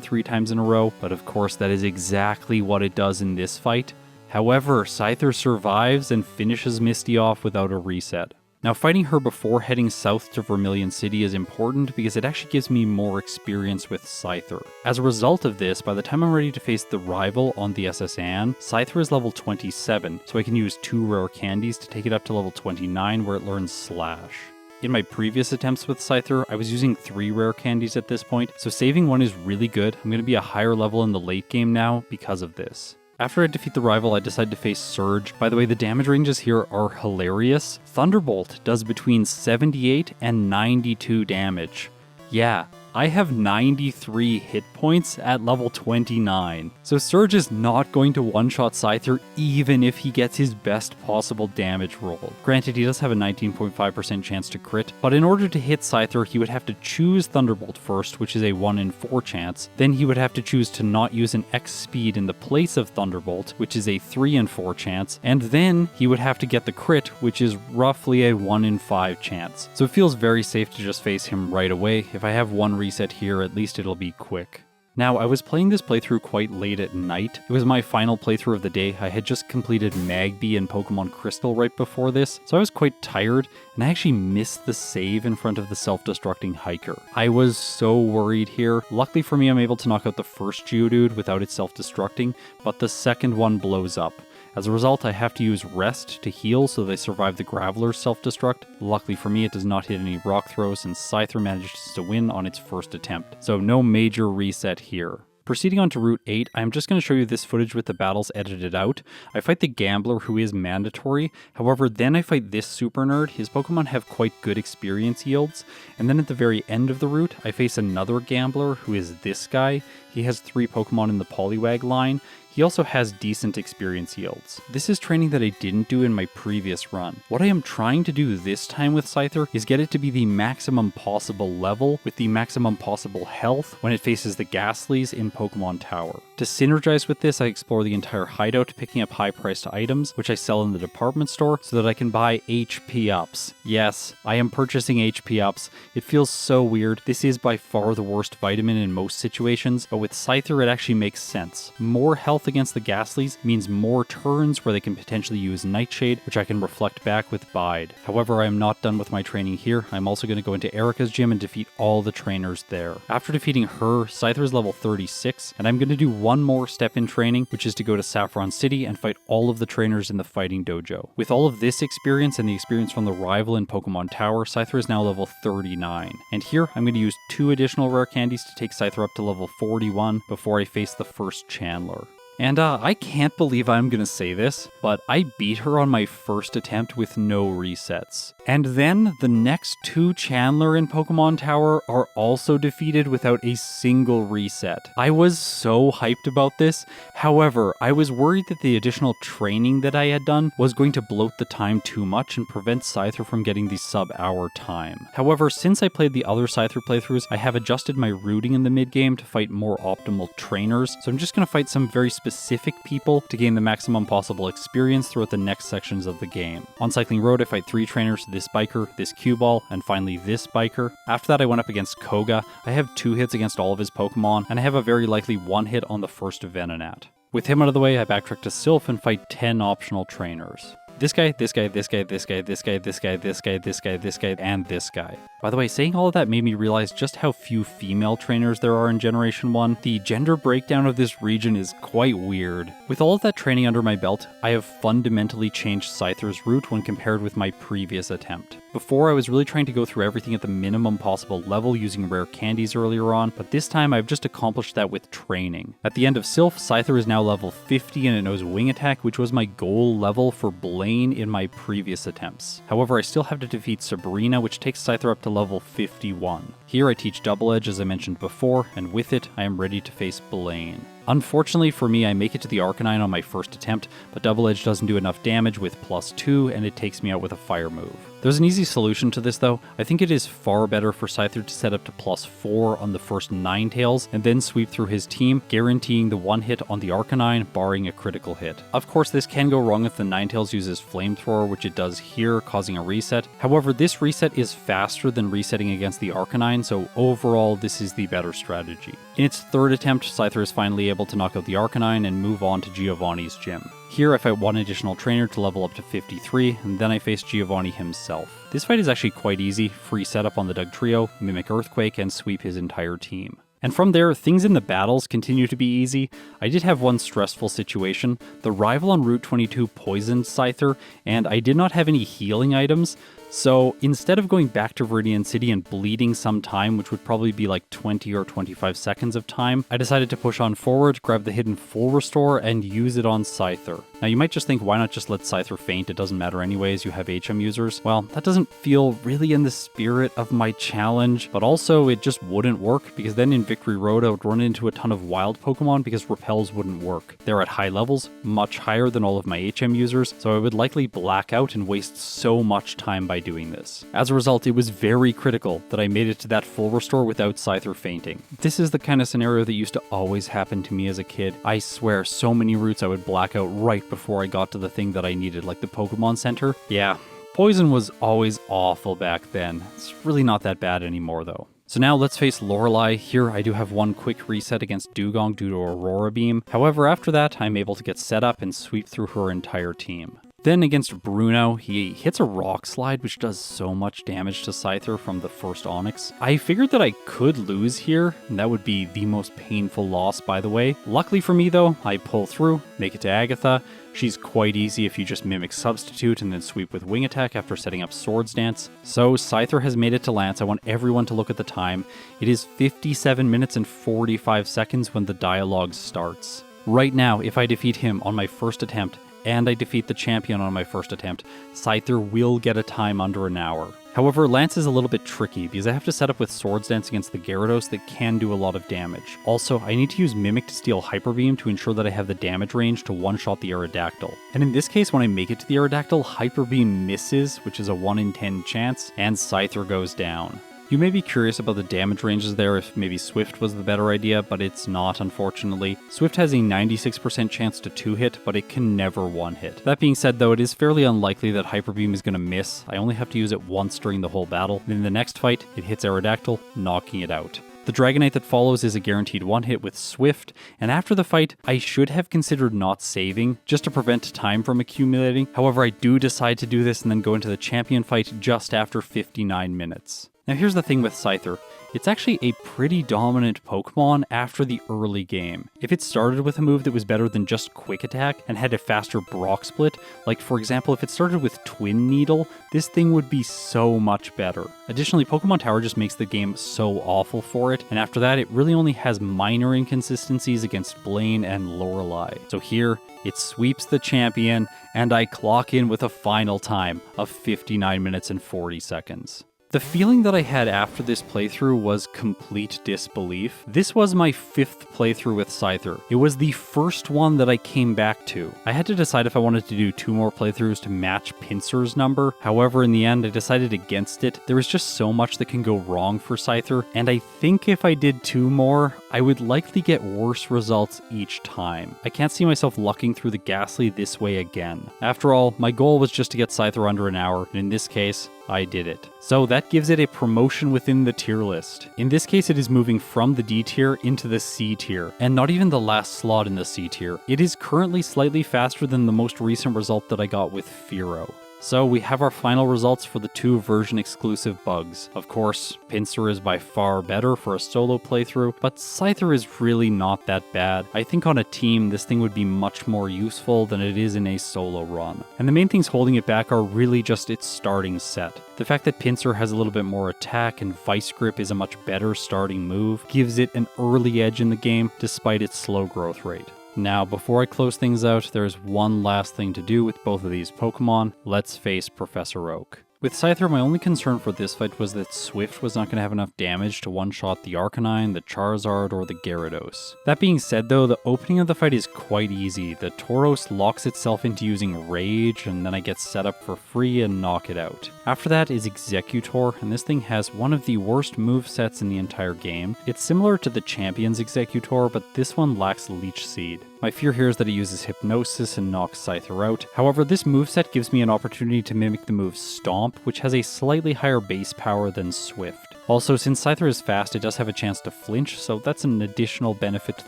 3 times in a row, but of course that is exactly what it does in this fight. However, Scyther survives and finishes Misty off without a reset. Now, fighting her before heading south to Vermilion City is important because it actually gives me more experience with Scyther. As a result of this, by the time I'm ready to face the rival on the SS Anne, Scyther is level 27, so I can use 2 rare candies to take it up to level 29 where it learns Slash. In my previous attempts with Scyther, I was using 3 rare candies at this point, so saving 1 is really good. I'm going to be a higher level in the late game now because of this. After I defeat the rival, I decide to face Surge. By the way, the damage ranges here are hilarious. Thunderbolt does between 78 and 92 damage. Yeah, I have 93 hit points at level 29. So Surge is not going to one-shot Scyther even if he gets his best possible damage roll. Granted, he does have a 19.5% chance to crit, but in order to hit Scyther, he would have to choose Thunderbolt first, which is a 1 in 4 chance. Then he would have to choose to not use an X speed in the place of Thunderbolt, which is a 3 in 4 chance. And then he would have to get the crit, which is roughly a 1 in 5 chance. So it feels very safe to just face him right away. If I have one reset here, at least it'll be quick. Now, I was playing this playthrough quite late at night. It was my final playthrough of the day. I had just completed Magby and Pokemon Crystal right before this, so I was quite tired, and I actually missed the save in front of the self-destructing Hiker. I was so worried here. Luckily for me, I'm able to knock out the first Geodude without it self-destructing, but the second one blows up. As a result, I have to use Rest to heal so they survive the Graveler's self-destruct. Luckily for me, it does not hit any rock throws, and Scyther manages to win on its first attempt. So no major reset here. Proceeding on to Route 8, I'm just going to show you this footage with the battles edited out. I fight the Gambler, who is mandatory. However, then I fight this super nerd. His Pokemon have quite good experience yields. And then at the very end of the route, I face another Gambler, who is this guy. He has 3 Pokemon in the Poliwag line. He also has decent experience yields. This is training that I didn't do in my previous run. What I am trying to do this time with Scyther is get it to be the maximum possible level with the maximum possible health when it faces the Ghastlies in Pokemon Tower. To synergize with this, I explore the entire hideout, picking up high-priced items, which I sell in the department store, so that I can buy HP ups. Yes, I am purchasing HP ups. It feels so weird. This is by far the worst vitamin in most situations, but with Scyther it actually makes sense. More health against the Ghastlies means more turns where they can potentially use Nightshade, which I can reflect back with Bide. However, I am not done with my training here. I'm also going to go into Erica's gym and defeat all the trainers there. After defeating her, Scyther is level 36, and I'm going to do one more step in training, which is to go to Saffron City and fight all of the trainers in the fighting dojo. With all of this experience and the experience from the rival in Pokemon Tower, Scyther is now level 39. And here, I'm going to use 2 additional rare candies to take Scyther up to level 41 before I face the first Chandler. And I can't believe I'm gonna say this, but I beat her on my first attempt with no resets. And then the next 2 Chandler in Pokemon Tower are also defeated without a single reset. I was so hyped about this. However, I was worried that the additional training that I had done was going to bloat the time too much and prevent Scyther from getting the sub-hour time. However, since I played the other Scyther playthroughs, I have adjusted my routing in the mid-game to fight more optimal trainers, so I'm just gonna fight some very specific people to gain the maximum possible experience throughout the next sections of the game. On Cycling Road, I fight 3 trainers, this biker, this cue ball, and finally this biker. After that, I went up against Koga. I have 2 hits against all of his Pokemon, and I have a very likely 1 hit on the first Venonat. With him out of the way, I backtrack to Sylph and fight 10 optional trainers. This guy, this guy, this guy, this guy, this guy, this guy, this guy, this guy, this guy, and this guy. By the way, saying all of that made me realize just how few female trainers there are in Generation 1. The gender breakdown of this region is quite weird. With all of that training under my belt, I have fundamentally changed Scyther's route when compared with my previous attempt. Before, I was really trying to go through everything at the minimum possible level using rare candies earlier on, but this time I've just accomplished that with training. At the end of Sylph, Scyther is now level 50 and it knows Wing Attack, which was my goal level for Blaine in my previous attempts. However, I still have to defeat Sabrina, which takes Scyther up to level 51. Here I teach Double Edge as I mentioned before, and with it, I am ready to face Blaine. Unfortunately for me, I make it to the Arcanine on my first attempt, but Double Edge doesn't do enough damage with +2, and it takes me out with a fire move. There's an easy solution to this though. I think it is far better for Scyther to set up to +4 on the first Ninetales, and then sweep through his team, guaranteeing the 1 hit on the Arcanine, barring a critical hit. Of course, this can go wrong if the Ninetales uses Flamethrower, which it does here, causing a reset. However, this reset is faster than resetting against the Arcanine, so overall, this is the better strategy. In its 3rd attempt, Scyther is finally able to knock out the Arcanine and move on to Giovanni's gym. Here I fight 1 additional trainer to level up to 53, and then I face Giovanni himself. This fight is actually quite easy, free setup on the Dugtrio, mimic Earthquake, and sweep his entire team. And from there, things in the battles continue to be easy. I did have one stressful situation. The rival on Route 22 poisoned Scyther, and I did not have any healing items, So instead of going back to Viridian City and bleeding some time, which would probably be like 20 or 25 seconds of time, I decided to push on forward, grab the hidden full restore, and use it on Scyther. Now you might just think, why not just let Scyther faint? It doesn't matter anyways, you have HM users. Well, that doesn't feel really in the spirit of my challenge, but also it just wouldn't work, because then in Victory Road I would run into a ton of wild Pokemon because repels wouldn't work. They're at high levels, much higher than all of my HM users, so I would likely black out and waste so much time by doing this. As a result, it was very critical that I made it to that full restore without Scyther fainting. This is the kind of scenario that used to always happen to me as a kid. I swear, so many routes I would black out right before I got to the thing that I needed, like the Pokemon Center. Yeah, poison was always awful back then. It's really not that bad anymore though. So now let's face Lorelei. Here I do have one quick reset against Dugong due to Aurora Beam. However, after that, I'm able to get set up and sweep through her entire team. Then against Bruno, he hits a Rock Slide, which does so much damage to Scyther from the first Onix. I figured that I could lose here, and that would be the most painful loss, by the way. Luckily for me, though, I pull through, make it to Agatha. She's quite easy if you just mimic Substitute and then sweep with Wing Attack after setting up Swords Dance. So Scyther has made it to Lance. I want everyone to look at the time. It is 57 minutes and 45 seconds when the dialogue starts. Right now, if I defeat him on my first attempt, and I defeat the champion on my first attempt, Scyther will get a time under an hour. However, Lance is a little bit tricky because I have to set up with Swords Dance against the Gyarados that can do a lot of damage. Also, I need to use Mimic to steal Hyper Beam to ensure that I have the damage range to one-shot the Aerodactyl. And in this case, when I make it to the Aerodactyl, Hyper Beam misses, which is a 1 in 10 chance, and Scyther goes down. You may be curious about the damage ranges there, if maybe Swift was the better idea, but it's not, unfortunately. Swift has a 96% chance to 2-hit, but it can never 1-hit. That being said though, it is fairly unlikely that Hyper Beam is going to miss. I only have to use it once during the whole battle. Then in the next fight, it hits Aerodactyl, knocking it out. The Dragonite that follows is a guaranteed 1-hit with Swift, and after the fight, I should have considered not saving, just to prevent time from accumulating. However, I do decide to do this and then go into the champion fight just after 59 minutes. Now here's the thing with Scyther. It's actually a pretty dominant Pokemon after the early game. If it started with a move that was better than just Quick Attack and had a faster Brock Split, like for example if it started with Twin Needle, this thing would be so much better. Additionally, Pokemon Tower just makes the game so awful for it, and after that it really only has minor inconsistencies against Blaine and Lorelei. So here, it sweeps the champion, and I clock in with a final time of 59 minutes and 40 seconds. The feeling that I had after this playthrough was complete disbelief. This was my 5th playthrough with Scyther. It was the first one that I came back to. I had to decide if I wanted to do 2 more playthroughs to match Pinsir's number. However, in the end, I decided against it. There was just so much that can go wrong for Scyther, and I think if I did 2 more, I would likely get worse results each time. I can't see myself lucking through the Ghastly this way again. After all, my goal was just to get Scyther under an hour, and in this case, I did it. So that gives it a promotion within the tier list. In this case, it is moving from the D tier into the C tier, and not even the last slot in the C tier. It is currently slightly faster than the most recent result that I got with Fearow. So we have our final results for the 2 version exclusive bugs. Of course, Pinsir is by far better for a solo playthrough, but Scyther is really not that bad. I think on a team, this thing would be much more useful than it is in a solo run. And the main things holding it back are really just its starting set. The fact that Pinsir has a little bit more attack and Vice Grip is a much better starting move gives it an early edge in the game despite its slow growth rate. Now, before I close things out, there's one last thing to do with both of these Pokemon. Let's face Professor Oak. With Scyther, my only concern for this fight was that Swift was not going to have enough damage to one-shot the Arcanine, the Charizard, or the Gyarados. That being said though, the opening of the fight is quite easy. The Tauros locks itself into using Rage, and then I get set up for free and knock it out. After that is Executor, and this thing has one of the worst movesets in the entire game. It's similar to the Champion's Executor, but this one lacks Leech Seed. My fear here is that it uses Hypnosis and knocks Scyther out. However, this moveset gives me an opportunity to mimic the move Stomp, which has a slightly higher base power than Swift. Also, since Scyther is fast, it does have a chance to flinch, so that's an additional benefit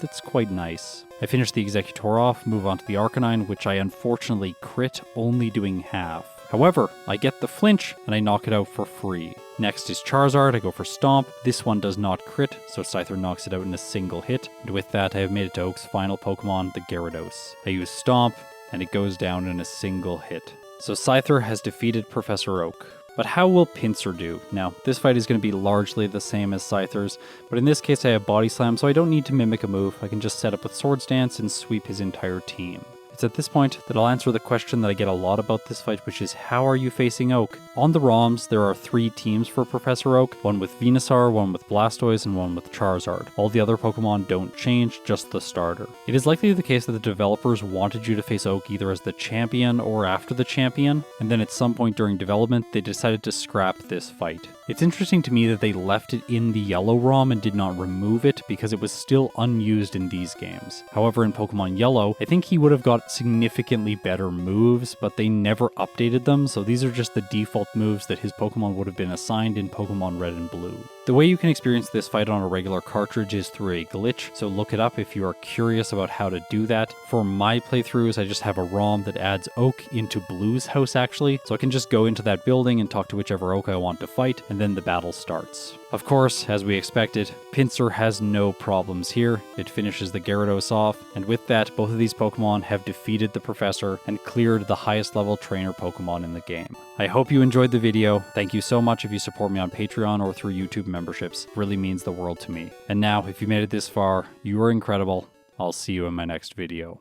that's quite nice. I finish the Executor off, move on to the Arcanine, which I unfortunately crit, only doing half. However, I get the flinch, and I knock it out for free. Next is Charizard, I go for Stomp. This one does not crit, so Scyther knocks it out in a single hit. And with that, I have made it to Oak's final Pokemon, the Gyarados. I use Stomp, and it goes down in a single hit. So Scyther has defeated Professor Oak. But how will Pinsir do? Now, this fight is going to be largely the same as Scyther's, but in this case I have Body Slam, so I don't need to mimic a move. I can just set up with Swords Dance and sweep his entire team. It's at this point that I'll answer the question that I get a lot about this fight, which is how are you facing Oak? On the ROMs, there are 3 teams for Professor Oak, one with Venusaur, one with Blastoise, and one with Charizard. All the other Pokemon don't change, just the starter. It is likely the case that the developers wanted you to face Oak either as the champion or after the champion, and then at some point during development, they decided to scrap this fight. It's interesting to me that they left it in the yellow ROM and did not remove it because it was still unused in these games. However, in Pokemon Yellow, I think he would have got significantly better moves, but they never updated them, so these are just the default moves that his Pokemon would have been assigned in Pokemon Red and Blue. The way you can experience this fight on a regular cartridge is through a glitch, so look it up if you are curious about how to do that. For my playthroughs, I just have a ROM that adds Oak into Blue's house actually, so I can just go into that building and talk to whichever Oak I want to fight, and then the battle starts. Of course, as we expected, Pinsir has no problems here. It finishes the Gyarados off, and with that, both of these Pokemon have defeated the Professor and cleared the highest level trainer Pokemon in the game. I hope you enjoyed the video. Thank you so much if you support me on Patreon or through YouTube memberships. It really means the world to me. And now, if you made it this far, you are incredible. I'll see you in my next video.